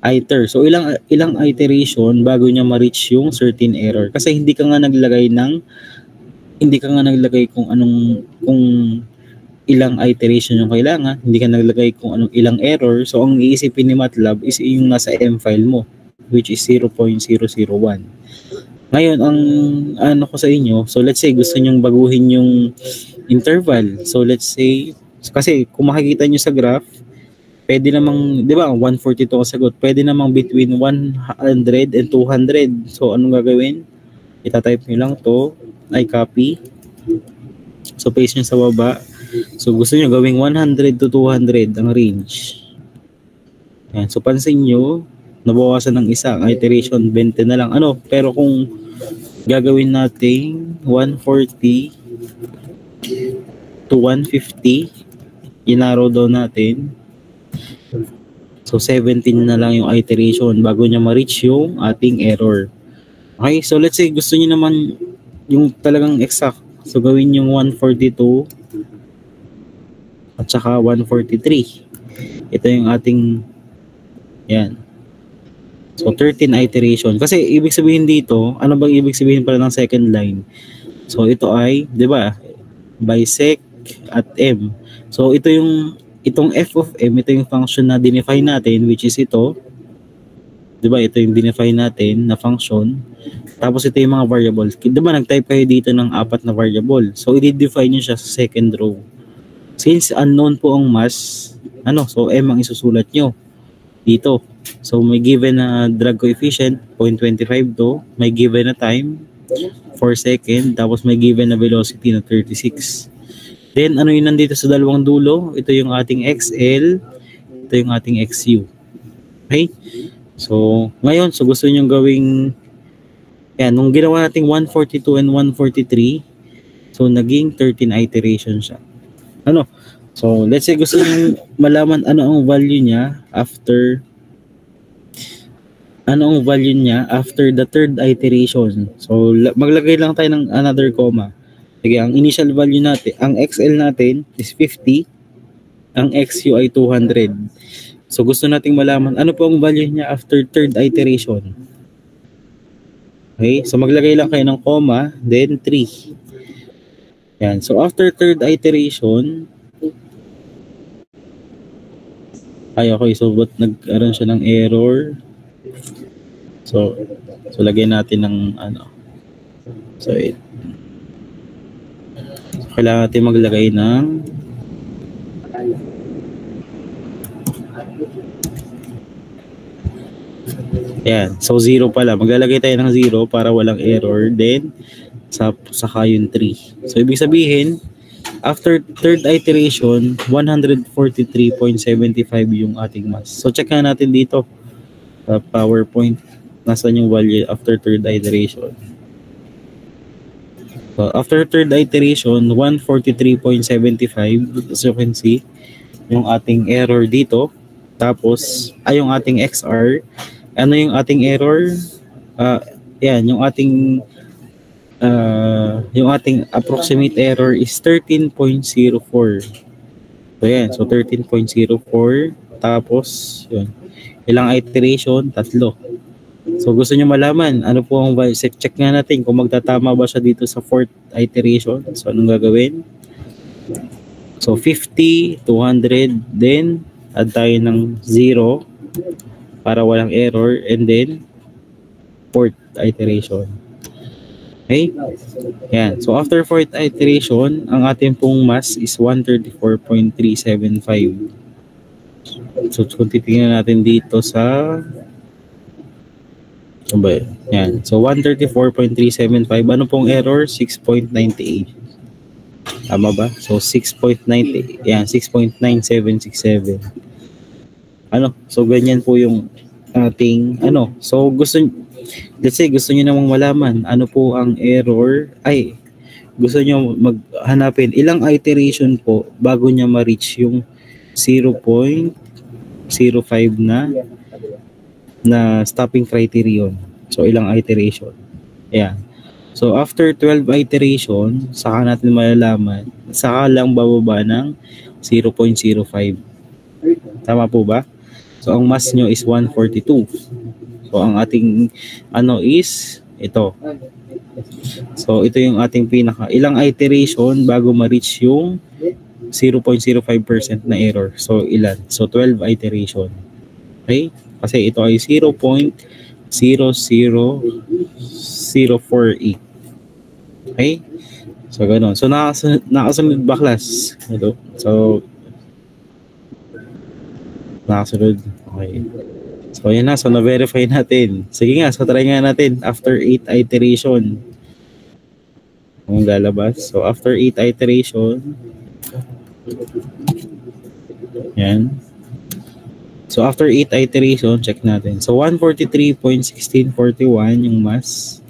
A: iter. So ilang iteration bago niya ma-reach yung certain error. Kasi hindi ka nga naglagay kung ilang iteration yung kailangan, hindi ka naglagay kung anong ilang error. So ang iisipin ni MATLAB is yung nasa M file mo, which is 0.001. Ngayon, ang ano ko sa inyo, so let's say gusto nyong baguhin yung interval. So let's say, kasi kung makikita nyo sa graph, pwede namang, di ba, 142 ang sagot. Pwede namang between 100 and 200. So, anong gagawin? Itatype nyo lang to. I copy. So, paste nyo sa baba. So, gusto nyo gawing 100 to 200 ang range. Yan. So, pansin nyo, nabawasan ng isa. Ang iteration, 20 na lang. Ano? Pero kung gagawin natin 140 to 150, i-narrow down natin. So 17 na lang yung iteration bago niya ma-reach yung ating error. Okay, so let's say gusto niyo naman yung talagang exact. So gawin yung 142 at saka 143. Ito yung ating yan. So 13 iteration. Kasi ibig sabihin dito, ano bang ibig sabihin pala ng second line? So ito ay, 'di ba? Bisect at M. So itong f of m, ito yung function na dinefine natin, which is ito. Diba? Ito yung dinefine natin na function. Tapos ito yung mga variables. Diba nag-type kayo dito ng 4 na variable. So i-define nyo siya sa second row. Since unknown po ang mass, so m ang isusulat nyo dito. So may given na drag coefficient, 0.25 to. May given na time, 4 second. Tapos may given na velocity na 36. Then, ano yung nandito sa dalawang dulo? Ito yung ating XL. Ito yung ating XU. Okay? So, ngayon, gusto nyo gawing, yan, nung ginawa natin 142 and 143, so, naging 13 iteration siya. Ano? So, let's say gusto nyo malaman ano ang value niya after the third iteration. So, maglagay lang tayo ng another comma. Sige, ang initial value natin, ang XL natin is 50, ang XU ay 200. So gusto nating malaman ano po ang value niya after third iteration. Okay, so maglagay lang kayo ng comma, then 3. Yan, so after third iteration, okay, so ba't nag-aroon siya ng error? So lagyan natin ng so kailangan natin maglagay ng yan. So 0 pala. Maglalagay tayo ng 0 para walang error. Then saka yung 3. So ibig sabihin after third iteration 143.75 yung ating mass. So check na natin dito sa PowerPoint. Nasaan yung value after third iteration? So, after third iteration, 143.75, as you can see, yung ating error dito. Tapos, yung ating XR. Ano yung ating error? Yan, yung ating approximate error is 13.04. So, yan. So, 13.04. Tapos, yun. Ilang iteration? 3. So gusto nyo malaman ano po ang value, check nga natin kung magtatama ba siya dito sa fourth iteration. So anong gagawin? So 50, 200, then add tayo ng 0 para walang error, and then fourth iteration. Okay? Yan. So after fourth iteration, ang ating pong mass is 134.375. So, kung titingnan natin dito sa ano ba yun? Yan. So, 134.375. Ano pong error? 6.98. Tama ba? So, 6.90. Yan, 6.9767. Ano? So, ganyan po yung ating, ano. So, let's say, gusto niyo namang malaman, ano po ang error, gusto niyo maghanapin, ilang iteration po bago niya ma-reach yung 0.05 na stopping criterion. So, ilang iteration. Ayan. So, after 12 iteration, saka natin malalaman, saka lang bababa ng 0.05. Tama po ba? So, ang mass nyo is 142. So, ang ating is ito. So, ito yung ating ilang iteration bago ma-reach yung 0.05% na error. So, ilan? So, 12 iteration. Okay? Kasi ito ay 0.00048. Okay? So, ganun. So, nakasunod ba, class? Ito. So, nakasunod. Okay. So, yan na. So, na-verify natin. Sige nga. So, try nga natin. After 8 iteration. Kung lalabas. So, after 8 iteration. Yan. So, after 8 iteration, check natin. So, 143.1641 yung mass.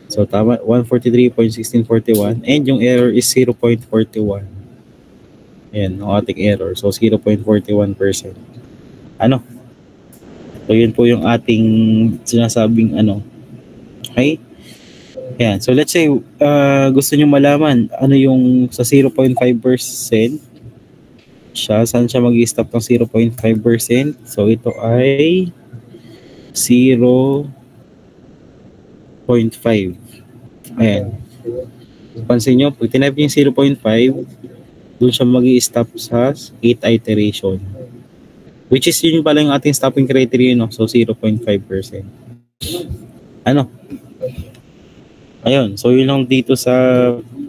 A: So, tama. 143.1641. And yung error is 0.41. Yan, ang ating error. So, 0.41%. Ano? So, yun po yung ating sinasabing Okay? Yan. So, let's say, gusto nyo malaman ano yung sa 0.5%. Saan siya mag-stop ng 0.5%? So, ito ay 0.5. Ayan. Pansin nyo, pag tinap yung 0.5, doon siya mag-stop sa 8 iteration. Which is yun pala yung ating stopping criteria, no? So, 0.5%. Ano? Ayun. So, yun lang dito sa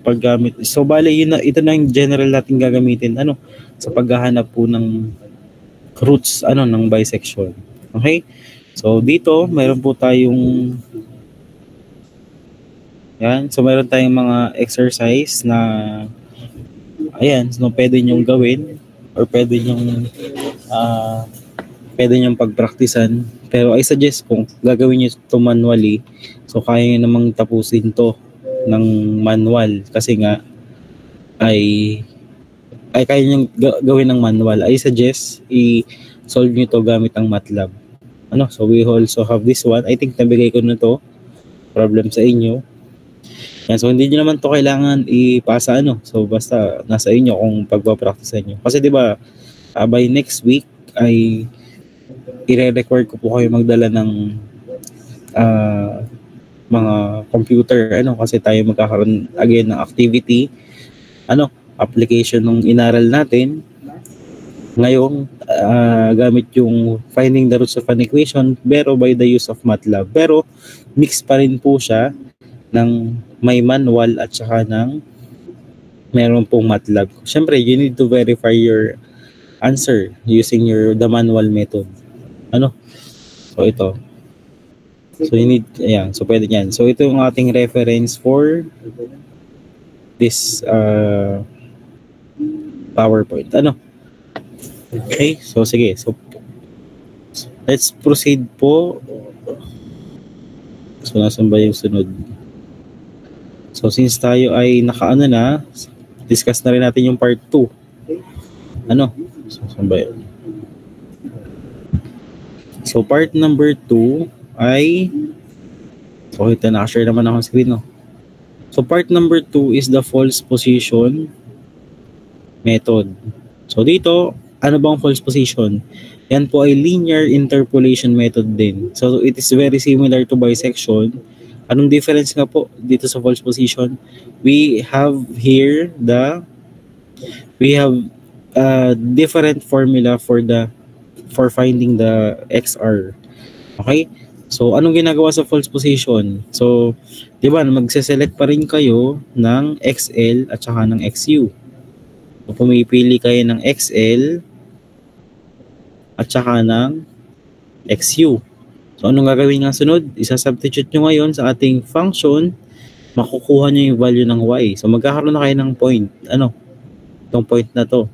A: paggamit. So, bale, ito na yung general natin gagamitin. Sa paghahanap po ng roots, ng bisection. Okay? So, dito, mayroon po tayong yan. So, mayroon tayong mga exercise na ayan, so pwede nyong gawin or pwede nyong pagpraktisan. Pero I suggest kung gagawin nyo ito manually, so kaya nyo namang tapusin to ng manual kasi nga ay kaya nyo gawin ng manual. I suggest i-solve nyo to gamit ang MATLAB. So we also have this one. I think nabigay ko na to problem sa inyo. Yan, so hindi nyo naman to kailangan ipasa So basta nasa inyo kung pagpapractice nyo. Kasi 'di ba by next week ay i-record ko po kayo magdala ng mga computer kasi tayo magkakaroon again ng activity application ng inaral natin ngayon gamit yung finding the roots of an equation pero by the use of MATLAB. Pero mix pa rin po siya ng may manual at saka ng meron pong MATLAB. Siyempre, you need to verify your answer using the manual method. So, ito. So, you need, ayan. So, pwede yan. So, ito yung ating reference for this PowerPoint. Okay. So, sige. So, let's proceed po. So, nasan ba yung sunod? So, since tayo ay discuss na rin natin yung part 2. So, saan ba yun? So, part number 2 ay ito na-share naman ako screen, So, part number 2 is the false position method. So, dito, ano bang false position? Yan po ay linear interpolation method din. So, it is very similar to bisection. Anong difference nga po dito sa false position? We have here different formula for finding the XR. Okay? So, anong ginagawa sa false position? So, di ba, magse-select pa rin kayo ng XL at saka ng XU. So, pumipili kayo ng XL at saka ng XU. So, anong gagawin nga sunod? Isa-substitute nyo ngayon sa ating function, makukuha nyo yung value ng Y. So, magkakaroon na kayo ng point. Itong point na to.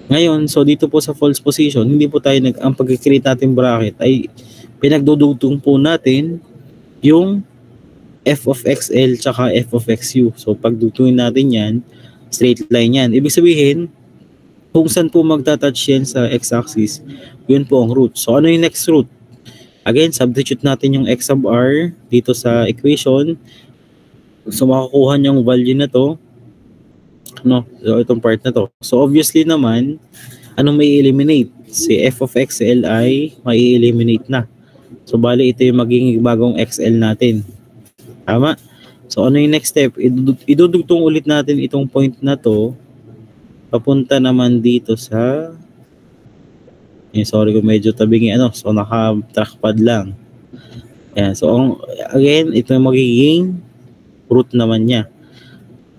A: Ngayon, so dito po sa false position, hindi po tayo ang pag-create natin bracket ay pinagdudugtong po natin yung f of xl tsaka f of xu. So, pagdugtungin natin yan, straight line yan. Ibig sabihin, kung saan po magta-touch yan sa x-axis, yun po ang root. So, ano yung next root? Again, substitute natin yung x sub r dito sa equation. So, makukuha niyo yung value na to. So, itong part na to. So, obviously naman, anong may eliminate? Si f of xl ay may eliminate na. So, bali ito yung magiging bagong xl natin. Tama? So, ano yung next step? Idudugtong ulit natin itong point na to papunta naman dito sa sorry kung medyo tabingi so naka-trackpad lang. Ayan. So, again, ito yung magiging root naman niya.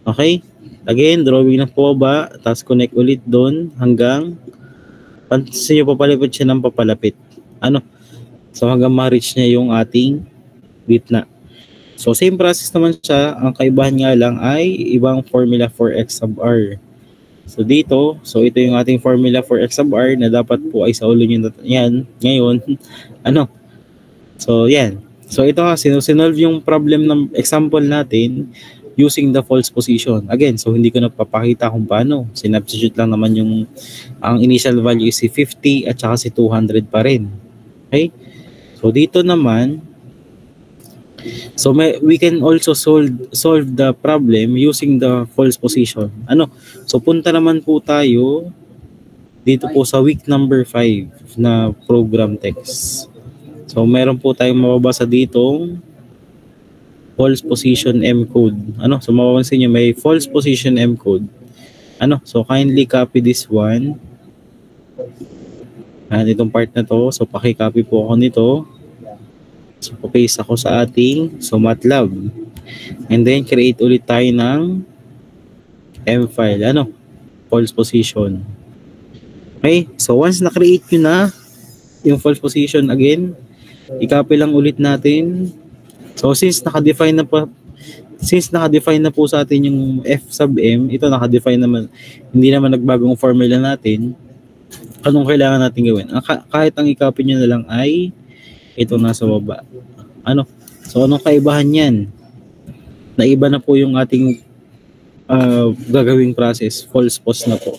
A: Okay? Again, drawing na po ba, tapos connect ulit doon hanggang pansin nyo papalapit siya ng papalapit. So, hanggang ma-reach niya yung ating gitna. So, same process naman siya. Ang kaibahan nga lang ay ibang formula for x sub r. So, dito, ito yung ating formula for x sub r na dapat po ay sa ulo nyo yan. Ngayon, So, yan. So, ito nga, sinolve yung problem ng example natin using the false position. Again, so hindi ko napapakita kung paano. Sinubstitute lang naman ang initial value is si 50 at saka si 200 pa rin. Okay? So, dito naman, so we can also solve the problem using the false position. So punta naman po tayo dito po sa week number 5 na program text. So meron po tayong mababasa ditong false position M code. So mapapansin niyo may false position M code. So kindly copy this one. Itong part na to. So paki-copy po ako nito. So, paste ako sa ating MATLAB. And then, create ulit tayo ng M file. False position. Okay? So, once na-create nyo na yung false position again, i-copy lang ulit natin. So, since naka-define na po sa atin yung F sub M, ito naka-define naman, hindi naman nagbagong formula natin, anong kailangan natin gawin? Kahit ang i-copy nyo na lang ay ito nasa baba. So, anong kaibahan yan? Naiba na po yung ating gagawing process. False pos na po.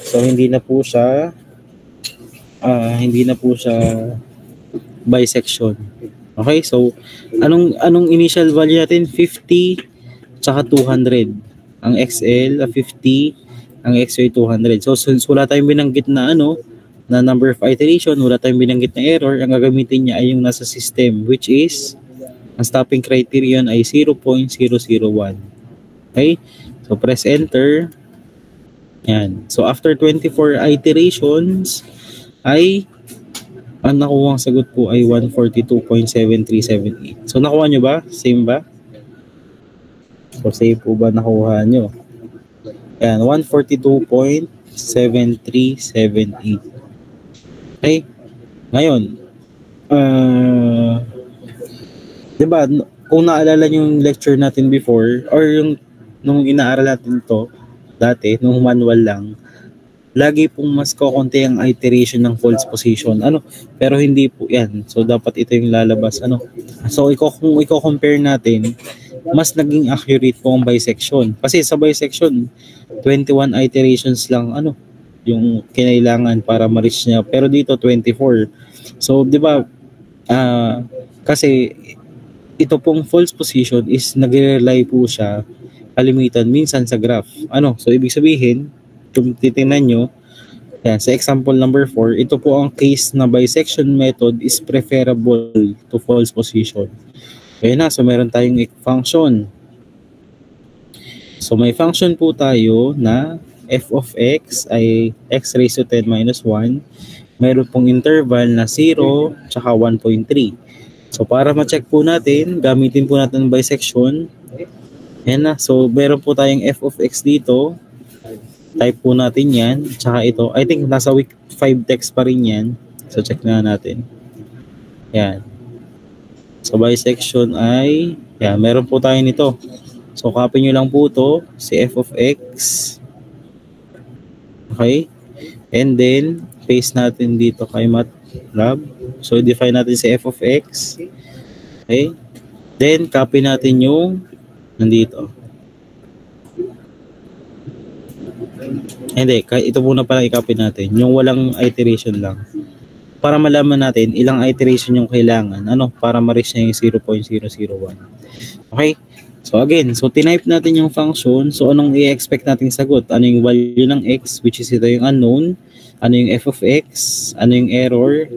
A: So, hindi na po siya bisection. Okay? So, anong initial value natin? 50 tsaka 200. Ang XL, 50. Ang XY, 200. So, wala tayong binanggit na na number of iteration, wala tayong binanggit na error, ang gagamitin niya ay yung nasa system, which is, ang stopping criterion ay 0.001. Okay? So, press enter. Yan. So, after 24 iterations, ay, ang nakuha ang sagot po ay 142.7378. So, nakuha nyo ba? Same ba? So, same po ba nakuha nyo? Yan, 142.7378. Okay? Ngayon, diba, kung naalala nyo yung lecture natin before, or nung inaaral natin to dati, nung manual lang, lagi pong mas kokonti ang iteration ng false position. Pero hindi po yan. So, dapat ito yung lalabas. So, kung i-compare natin, mas naging accurate po ang bisection. Kasi sa bisection, 21 iterations lang, yung kinailangan para ma-reach niya. Pero dito, 24. So, di ba, kasi ito pong false position is nagre-rely po siya kalimitan minsan sa graph. So, ibig sabihin, kung titingnan nyo, yan, sa example number 4, ito po ang case na bisection method is preferable to false position. Ayan na, so meron tayong function. So, may function po tayo na f of x ay x raised to 10 minus 1. Mayroon pong interval na 0 tsaka 1.3. So, para ma-check po natin, gamitin po natin bisection. Ayan na. So, meron po tayong f of x dito type po natin yan. Tsaka ito, I think nasa week 5 text pa rin yan. So check na natin. Yan. So bisection ay, yan, meron po tayo nito. So copy nyo lang po to, si f of x. Okay? And then, paste natin dito kay MATLAB. So define natin si f of x. Okay? Then, copy natin yung nandito. Hindi, ito muna pala i-copy natin. Yung walang iteration lang. Para malaman natin ilang iteration yung kailangan. Ano? Para ma-reach na yung 0.001. Okay? So again, so tinype natin yung function. So anong i-expect nating sagot? Ano yung value ng x, which is ito yung unknown? Ano yung f of x? Ano yung error?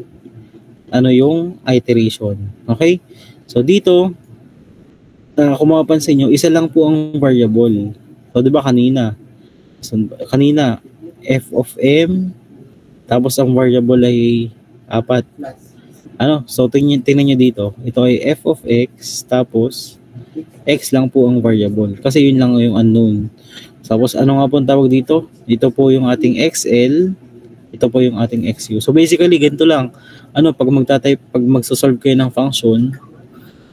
A: Ano yung iteration? Okay? So dito, kung mapapansin nyo, isa lang po ang variable. So, di ba kanina? So, kanina, f of m, tapos ang variable ay 4. Ano? So, tingnan nyo dito. Ito ay f of x, tapos x lang po ang variable. Kasi yun lang yung unknown. Tapos, ano nga po ang tawag dito? Ito po yung ating xl, ito po yung ating xu. So, basically, ganito lang. Ano, pag magsasolve kayo ng function,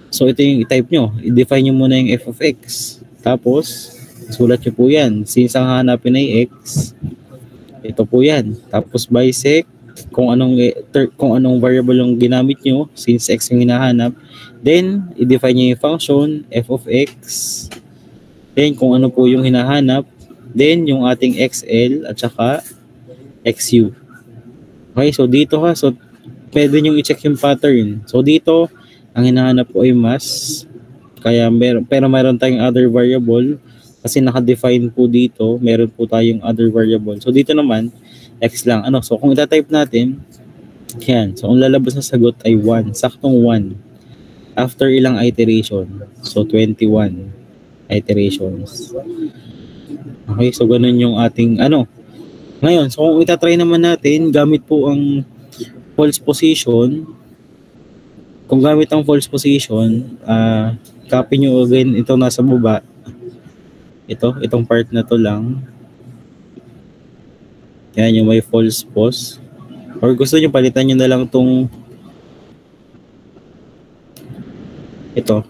A: so, ito yung i-type nyo. I-define nyo muna yung f of x. Tapos, sulat nyo po yan. Since ang hanapin ay x, ito po yan. Tapos, bisect, kung anong variable yung ginamit nyo, since x yung hinahanap. Then, i-define nyo yung function, f of x. Then, kung ano po yung hinahanap. Then, yung ating xl at saka xu. Okay, so dito ha. So, pwede nyo i-check yung pattern. So, dito, ang hinahanap po ay mass. Kaya pero meron tayong other variable kasi naka-define po dito, meron po tayong other variable. So dito naman x lang. Ano? So kung ita-type natin, yan. So ang lalabas na sagot ay 1, saktong 1. After ilang iteration? So 21 iterations. Okay, so ganun yung ating ano. Ngayon, so kung ita-try naman natin gamit po ang false position. Kung gamit ang false position, copy nyo again ito nasa baba. Itong part na to lang. Yan yung may false pos. Or gusto nyo palitan nyo na lang tong ito.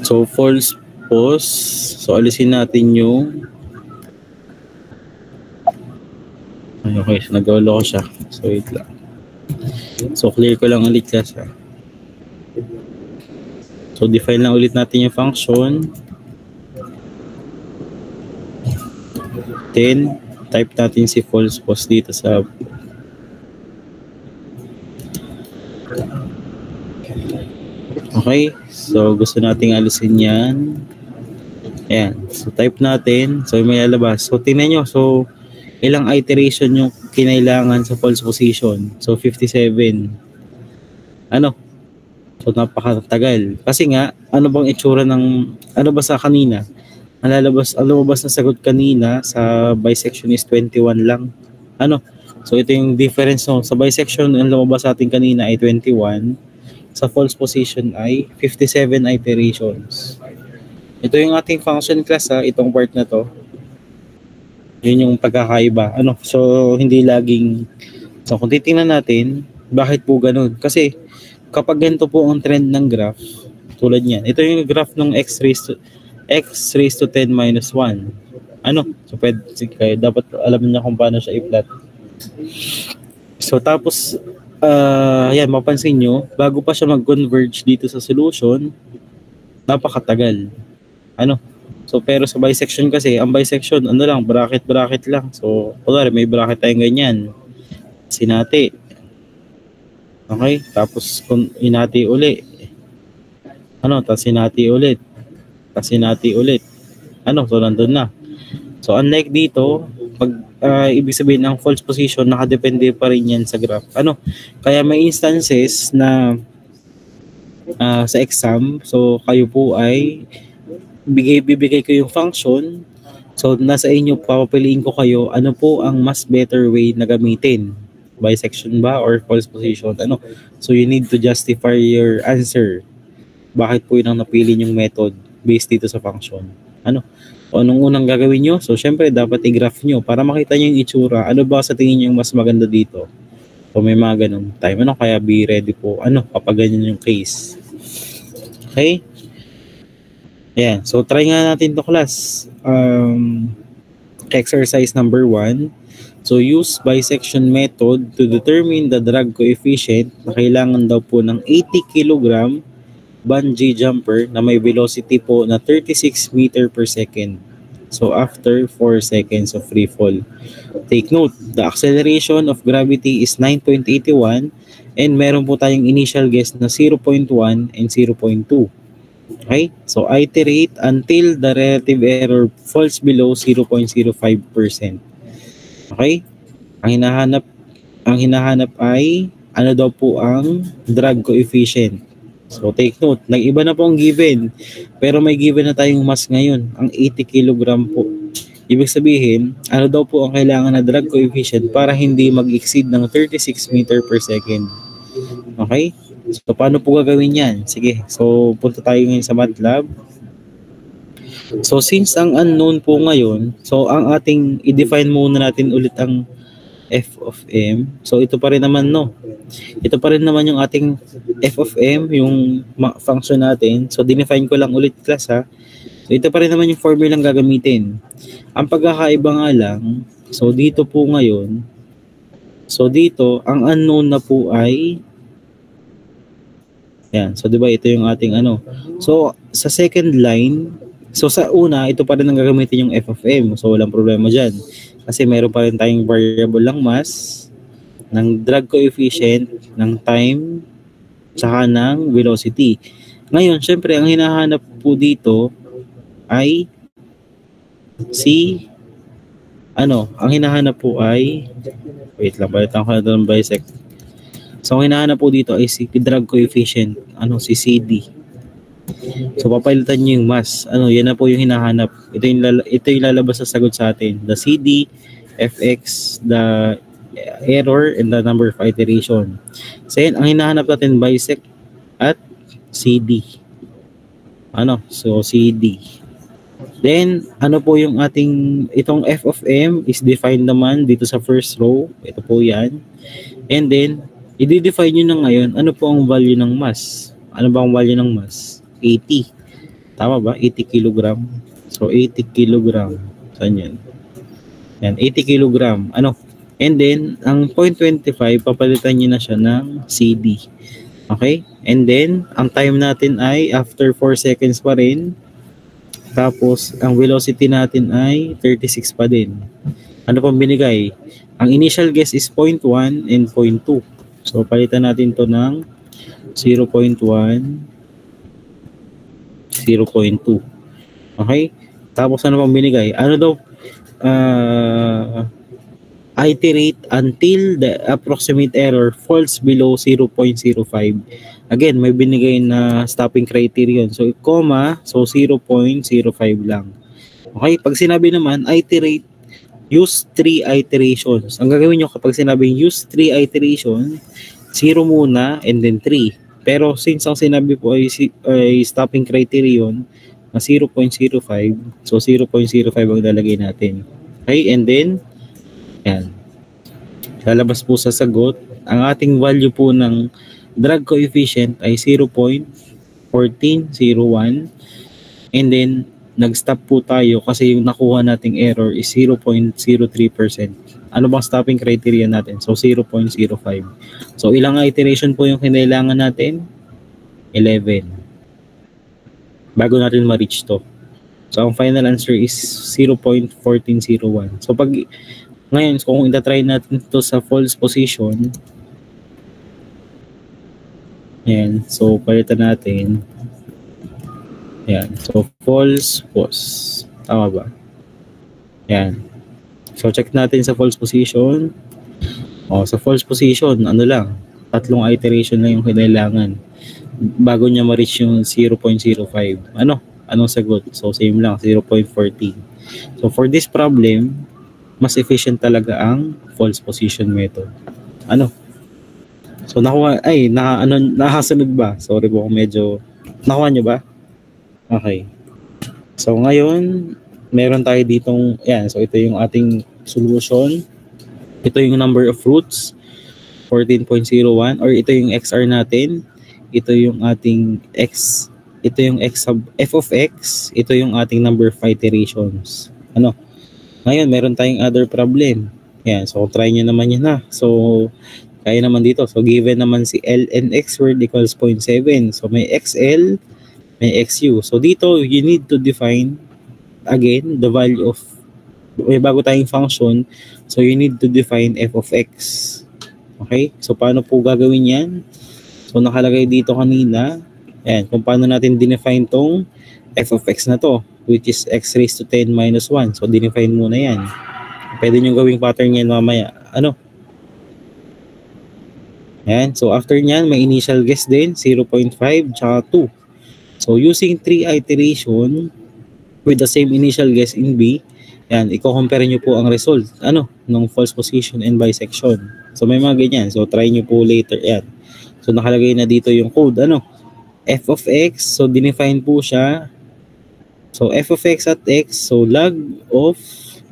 A: So, false pos. So, alisin natin yung okay, so nag-loko siya. So, wait lang. So, clear ko lang ulit siya. So, define lang ulit natin yung function. Then, type natin si false pos dito sa okay, so gusto nating alisin yan. Ayan, so type natin. So may lalabas. So tingnan nyo, so ilang iteration yung kinailangan sa false position. So 57. Ano? So napakatagal. Kasi nga, ano bang itsura ng, ano ba sa kanina? Ang lumabas na sagot kanina sa bisection is 21 lang. Ano? So ito yung difference. No? Sa bisection, ang lumabas sa atin kanina ay 21. Sa false position ay 57 iterations. Ito yung ating function class ha, itong part na to. Yun yung pagkakaiba. Ano? So, hindi laging... So, kung titingnan natin, bakit po ganun? Kasi, kapag ganito po ang trend ng graph, tulad niyan. Ito yung graph ng x raised to 10 minus 1. Ano? So, kayo, dapat alam niya kung paano siya i-plot. So, tapos, yan, mapansin nyo, bago pa siya mag-converge dito sa solution, napakatagal. Ano? So, pero sa bisection kasi, ang bisection, ano lang, bracket lang. So, kunwari, may bracket tayong ganyan. Sinati. Okay? Tapos, kung inati uli. Ano? Tapos sinati ulit. Tapos sinati ulit. Ano? So, nandun na. So, unlike dito, pag ibig sabihin ng false position, nakadepende pa rin yan sa graph. Ano? Kaya may instances na sa exam, so kayo po ay bibigay ko yung function, So, nasa inyo, papapiliin ko kayo, ano po ang mas better way na gamitin? Bisection ba or false position? Ano? So, you need to justify your answer. Bakit po yun ang napili yung method based dito sa function? Ano? O anong unang gagawin nyo? So, syempre, dapat i-graph nyo para makita nyo yung itsura. Ano ba sa tingin nyo yung mas maganda dito? So, may mga ganun time. Ano? Kaya be ready po. Ano? Kapag ganyan yung case. Okay? Ayan. So, try nga natin to class. Exercise number 1. So, use bisection method to determine the drag coefficient na kailangan daw po ng 80 kg bungee jumper na may velocity po na 36 meter per second. So, after 4 seconds of free fall. Take note, the acceleration of gravity is 9.81 and meron po tayong initial guess na 0.1 and 0.2. Okay? So, iterate until the relative error falls below 0.05%. Okay? Ang hinahanap ay ano daw po ang drag coefficient. So, take note, nag-iba na po ang given. Pero may given na tayong mass ngayon, ang 80 kg po. Ibig sabihin, ano daw po ang kailangan na drag coefficient para hindi mag-exceed ng 36 meter per second. Okay? So, paano po gagawin yan? Sige, so punta tayo ngayon sa MATLAB. So, since ang unknown po ngayon, so ang ating i-define muna natin ulit ang f of m. So, ito pa rin naman, no? Ito pa rin naman yung ating f of m, yung function natin. So, dinefine ko lang ulit class, ha? So, ito pa rin naman yung formulang gagamitin. Ang pagkakaiba nga lang, so dito po ngayon, so dito, ang unknown na po ay yan. So, di ba, ito yung ating ano. So, sa second line, so sa una, ito pa rin ang gagamitin yung f of m. So, walang problema dyan. Kasi meron pa rin tayong variable lang mass, ng drag coefficient, ng time, saka ng velocity. Ngayon, syempre, ang hinahanap po dito ay ang hinahanap po ay, wait lang, balitan ko na ito ng bisect. So, ang hinahanap po dito ay si drag coefficient, si CD. So, papalitan nyo yung mass. Yan na po yung hinahanap. Ito yung lalabas sa sagot sa atin. The CD, Fx, the error, and the number of iteration. So, yan, ang hinahanap natin bisect at CD. So, CD. Then, po yung itong f of m is defined naman dito sa first row. Ito po yan. And then, i-define nyo na ngayon, ano po ang value ng mass? Ano ba ang value ng mass? 80. Tama ba? 80 kg. So, 80 kg. Saan yan? Yan, 80 kg. And then, ang 0.25, papalitan nyo na siya ng CD. Okay? And then, ang time natin ay after 4 seconds pa rin. Tapos, ang velocity natin ay 36 pa din. Ano pang binigay? Ang initial guess is 0.1 and 0.2. So, palitan natin to ng 0.1, 0.2. Okay? Tapos, ano pang binigay? Iterate until the approximate error falls below 0.05. Again, may binigay na stopping criterion. So, comma, so 0.05 lang. Okay? Pag sinabi naman, iterate, use 3 iterations. Ang gagawin nyo kapag sinabing use 3 iterations, 0 muna and then 3. Pero since ang sinabi po ay stopping criterion na 0.05, so 0.05 ang lalagay natin. Okay? And then, yan. Lalabas po sa sagot, ang ating value po ng drag coefficient ay 0.1401 and then nag-stop po tayo kasi yung nakuha nating error is 0.03%. Ano bang stopping criteria natin? So, 0.05. So, ilang iteration po yung kinailangan natin? 11. Bago natin ma-reach to. So, ang final answer is 0.1401. So, ngayon, kung itatry natin to sa false position, yan. So, palitan natin. Yan. So, false pos. Tama ba? Yan. So, check natin sa false position. Sa false position, lang? 3 iteration lang yung kailangan bago niya ma-reach yung 0.05. Anong sagot? So, same lang, 0.14. So, for this problem, mas efficient talaga ang false position method. Ano? So, nakasunod ba? Sorry po kung medyo, nakuha nyo ba? Okay. So, ngayon, meron tayo ditong, yan, so ito yung ating solution. Ito yung number of roots, 14.01, or ito yung XR natin. Ito yung ating X, ito yung X sub F of X, ito yung ating number of iterations. Ano? Ngayon, meron tayong other problem. Yan, so try nyo naman yun na. So, kaya naman dito. So, given naman si ln x squared equals 0.7. So, may XL, may XU. So, dito, you need to define, again, the value of, may bago tayong function. So, you need to define f of x. Okay? So, paano po gagawin yan? So, nakalagay dito kanina, yan, kung paano natin dinefine tong f of x na to, which is x raised to 10 minus 1. So, dinefine muna yan. Pwede nyo gawing pattern yan mamaya. Ano? Yan. So, after nyan, may initial guess din, 0.5, tsaka 2. So, using 3 iteration with the same initial guess in B, yan, i-compare nyo po ang result, ano, ng false position and bisection. So, may mga ganyan. So, try nyo po later. Yan. So, nakalagay na dito yung code, ano, f of x. So, dinefine po siya. So, f of x at x, so log of,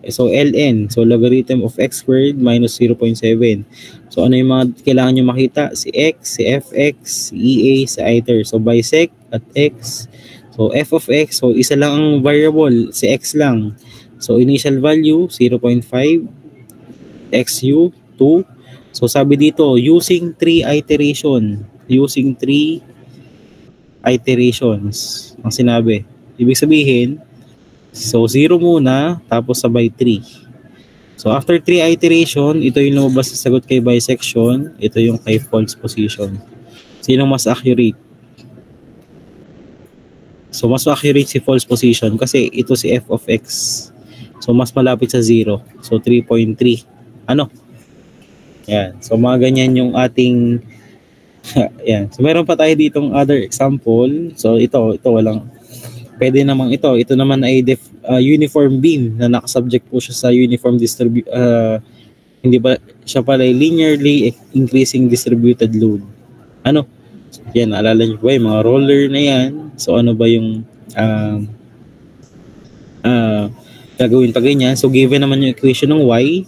A: so ln, so logarithm of x squared minus 0.7. So, ano yung mga kailangan nyo makita? Si x, si fx, si ea, si iter. So, bisect at x. So, f of x, so isa lang ang variable, si x lang. So, initial value, 0.5, xu, 2. So, sabi dito, using 3 iteration. Using 3 iterations. Ang sinabi. Ibig sabihin, so 0 muna, tapos sabay 3. So, after 3 iteration, ito yung lumabas sa sagot kay bisection. Ito yung kay false position. Sino mas accurate? So, mas accurate si false position kasi ito si f of x. So, mas malapit sa 0. So, 3.3. Ano? Yan. So, mga ganyan yung ating yan. So, meron pa tayo ditong other example. So, ito walang pwede namang ito. Ito naman ay uniform beam na nakasubject po siya sa uniform hindi ba siya pala linearly increasing distributed load. Ano? So, yan, naalala niyo ba yung mga roller na yan? So, ano ba yung gagawin pa ganyan? So, given naman yung equation ng y,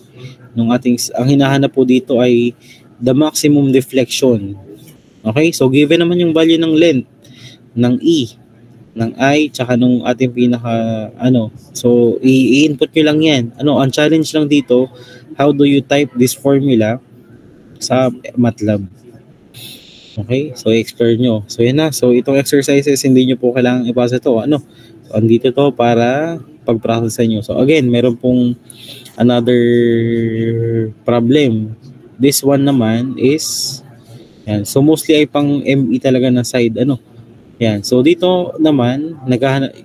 A: ang hinahanap po dito ay the maximum deflection. Okay? So, given naman yung value ng length ng E, ng I, tsaka nung ating so, i-input nyo lang yan. Ang challenge lang dito, how do you type this formula sa MATLAB? Okay? So, i-explore nyo. So, yan na. So, itong exercises, hindi nyo po kailangan ipasa ito. So, andito to para pag-process nyo. So, again, meron pong another problem. This one naman is, yan. So, mostly ay pang ME talaga na side, yan. So, dito naman,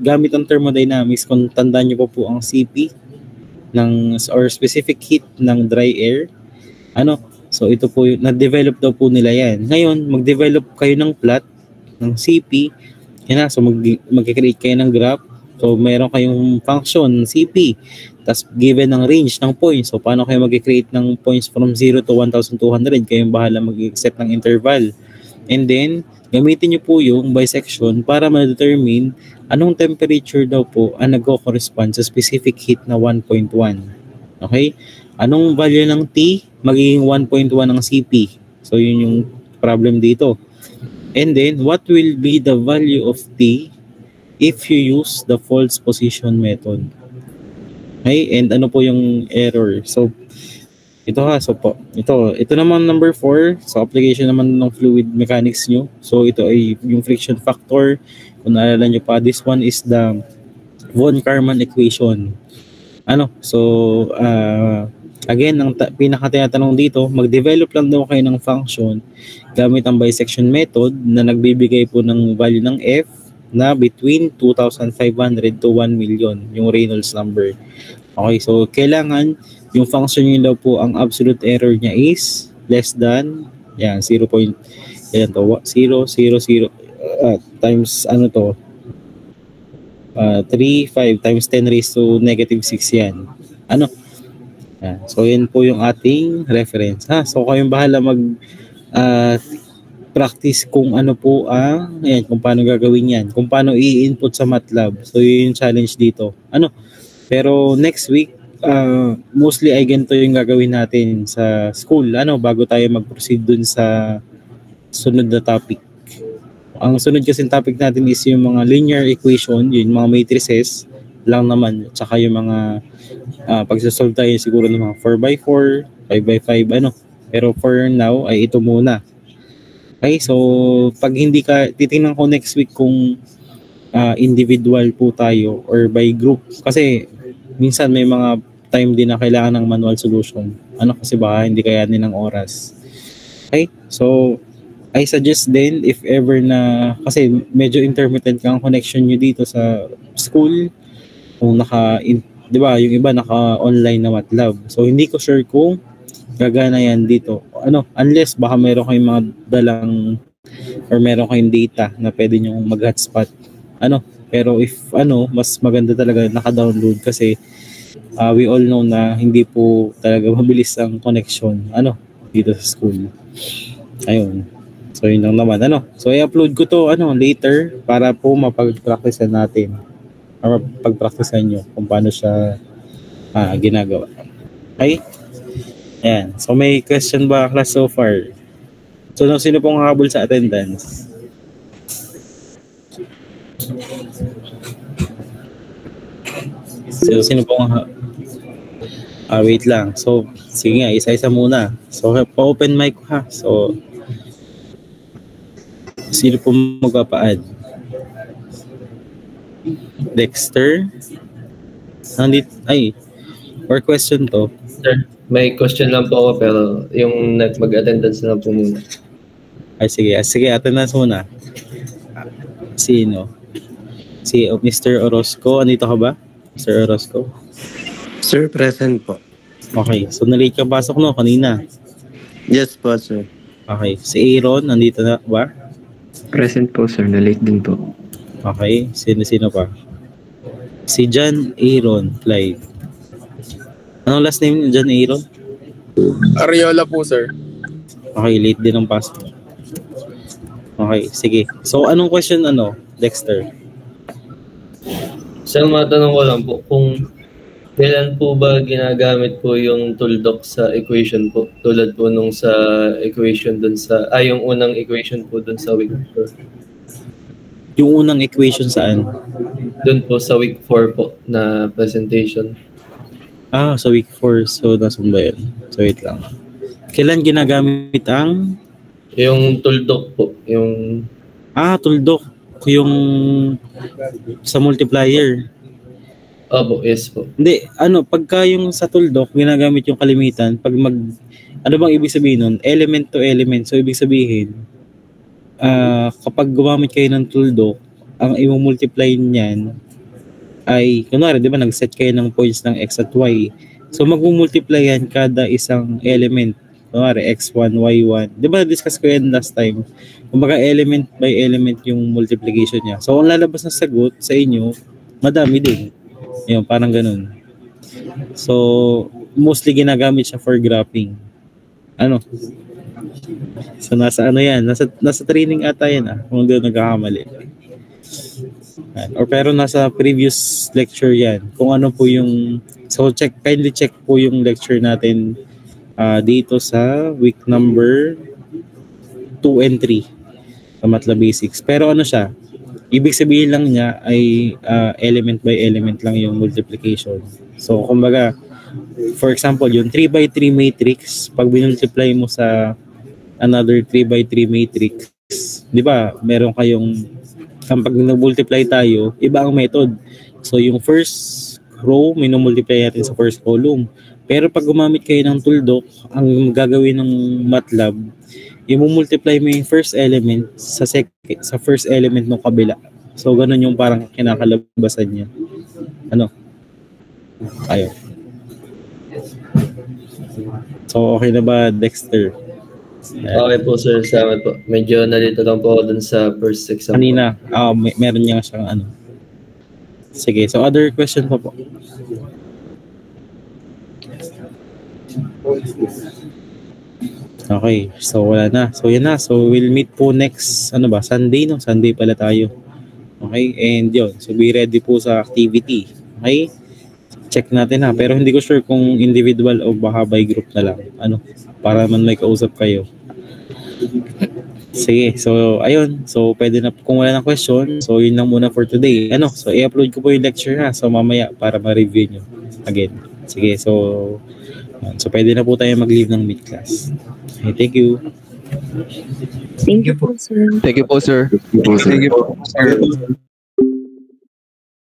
A: gamit ang thermodynamics, kung tandaan nyo po ang CP, or specific heat ng dry air, so ito po, na-develop daw po nila yan. Ngayon, mag-develop kayo ng plot ng CP, yan na, so mag-create kayo ng graph, so meron kayong function, CP, tas given ng range ng points, so paano kayo mag-create ng points from 0 to 1,200, kayong bahala mag-set ng interval. And then, gamitin nyo po yung bisection para ma-determine anong temperature daw po ang nagko-correspond sa specific heat na 1.1. Okay? Anong value ng T? Magiging 1.1 ang CP. So, yun yung problem dito. And then, what will be the value of T if you use the false position method? Okay? And ano po yung error? So, ito naman number 4. So, application naman ng fluid mechanics nyo. So, ito ay yung friction factor. Kung naalala nyo pa, this one is the von Karman equation. So, again, ang pinaka-tinatanong dito, mag-develop lang daw kayo ng function gamit ang bisection method na nagbibigay po ng value ng F na between 2,500 to 1 million, yung Reynolds number. Okay, so kailangan yung function nyo daw po, ang absolute error niya is less than, yan, 0. Yan to, 0, 0, 0, times, 3, 5 times 10 raised to negative 6 yan. Ano? So, yan po yung ating reference. So, kayong bahala uh, practice kung ano po kung paano gagawin yan. Kung paano i-input sa MATLAB. So, yun yung challenge dito. Pero next week, mostly ay ganito yung gagawin natin sa school. Bago tayo mag-proceed dun sa sunod na topic. Ang sunod kasi topic natin is yung mga linear equation, yung mga matrices lang naman, tsaka yung mga pagsasolve tayo siguro ng mga 4x4, 5x5, Pero for now, ay ito muna. Okay, so pag hindi ka, titingnan ko next week kung individual po tayo or by group. Kasi minsan may mga time din na kailangan ng manual solution. Kasi baka hindi kayanin ng oras. Okay, so I suggest din if ever na, kasi medyo intermittent ang connection nyo dito sa school, kung di ba, yung iba naka-online na MATLAB. So hindi ko sure kung gagana yan dito. Unless baka meron kayong mga dalang or meron kayong data na pwede nyo mag-hotspot. Pero if mas maganda talaga naka-download kasi we all know na hindi po talaga mabilis ang connection dito sa school. Ayun. So yun lang naman. So i-upload ko to later para po mapag-practicean natin. Or pag-practicean nyo kung paano siya ginagawa. Okay? Ayan. So may question ba class so far? So sino pong habol sa attendance? So sino pong wait lang. So sige nga, isa-isa muna. So pa-open mic ha. So sino po magpapa-add? Dexter? Or question to?
B: Sir, may question lang po ako pero yung mag-attendance na po muna.
A: Sige, attendance muna. Sino? Si Mr. Orozco. Andito ka ba? Mr. Orozco?
C: Sir, present po.
A: Okay, so nalate ka pasok kanina?
C: Yes po, sir.
A: Okay, si Aaron, nandito na ba?
D: Present po, sir. Na-late din po.
A: Okay. Sino pa? Si John Aaron Clyde. Anong last name ni John Aaron?
E: Ariola po, sir.
A: Okay, late din ang pasok. Okay, sige. So, anong question, Dexter?
B: Sir, matanong ko lang po, kung kailan po ba ginagamit po yung tuldok sa equation po? Tulad po nung sa equation dun sa, yung unang equation po dun sa week 4.
A: Yung unang equation saan?
B: Dun po sa week 4 po na presentation.
A: Sa week 4. So, nasan ba yun? So, wait lang. Kailan ginagamit ang?
B: Yung tuldok po. Yung...
A: tuldok. Yung sa multiplier.
B: Opo, yes po.
A: Hindi, pagka yung sa tuldok, ginagamit yung kalimitan, pag ano bang ibig sabihin nun? Element to element. So, ibig sabihin, kapag gumamit kayo ng tuldok, ang i-multiply niyan ay, kunwari, di ba, nag-set kayo ng points ng x at y. So, mag-multiply yan kada isang element. Kunwari, x1, y1. Di ba, na-discuss ko yan last time? Kumbaga, element by element yung multiplication niya. So, ang lalabas na sagot sa inyo, madami din. Ayun, parang ganun. So, mostly ginagamit siya for graphing. So, nasa yan? Nasa training ata yan kung doon nagkakamali. Pero nasa previous lecture yan. Kung ano po yung... So, kindly check po yung lecture natin dito sa week number 2 and 3 sa MATLAB Basics. Pero siya? Ibig sabihin lang niya ay element by element lang yung multiplication. So, kumbaga, for example, yung 3x3 matrix, pag binultiply mo sa another 3x3 matrix, di ba, meron kayong, pag nag-multiply tayo, iba ang method. So, yung first row, minumultiply natin sa first column. Pero pag gumamit kayo ng tuldok, ang gagawin ng MATLAB, i-multiply mo yung first element sa first element ng kabila. So, ganun yung parang kinakalabasan niya. Ayun. So, okay na ba, Dexter?
B: Okay po, sir. Salamat po. Medyo nalito lang po ako dun sa first exam.
A: Kanina, meron niya siyang Sige, so other question pa po. Okay, so wala na. So yan na. So we'll meet po next, Sunday, no? Sunday pala tayo. Okay, and yun. So be ready po sa activity. Okay? Check natin ha. Pero hindi ko sure kung individual o baka by group na lang. Para man may kausap kayo. Sige, so ayun. So pwede na, kung wala ng question, so yun lang muna for today. So i-upload ko po yung lecture ha. So mamaya para ma-review nyo again. Sige, so pwede na po tayo mag-leave ng mid class. Okay, thank you.
F: Thank you po, sir.
E: Thank you po, sir.
C: Thank you po, sir.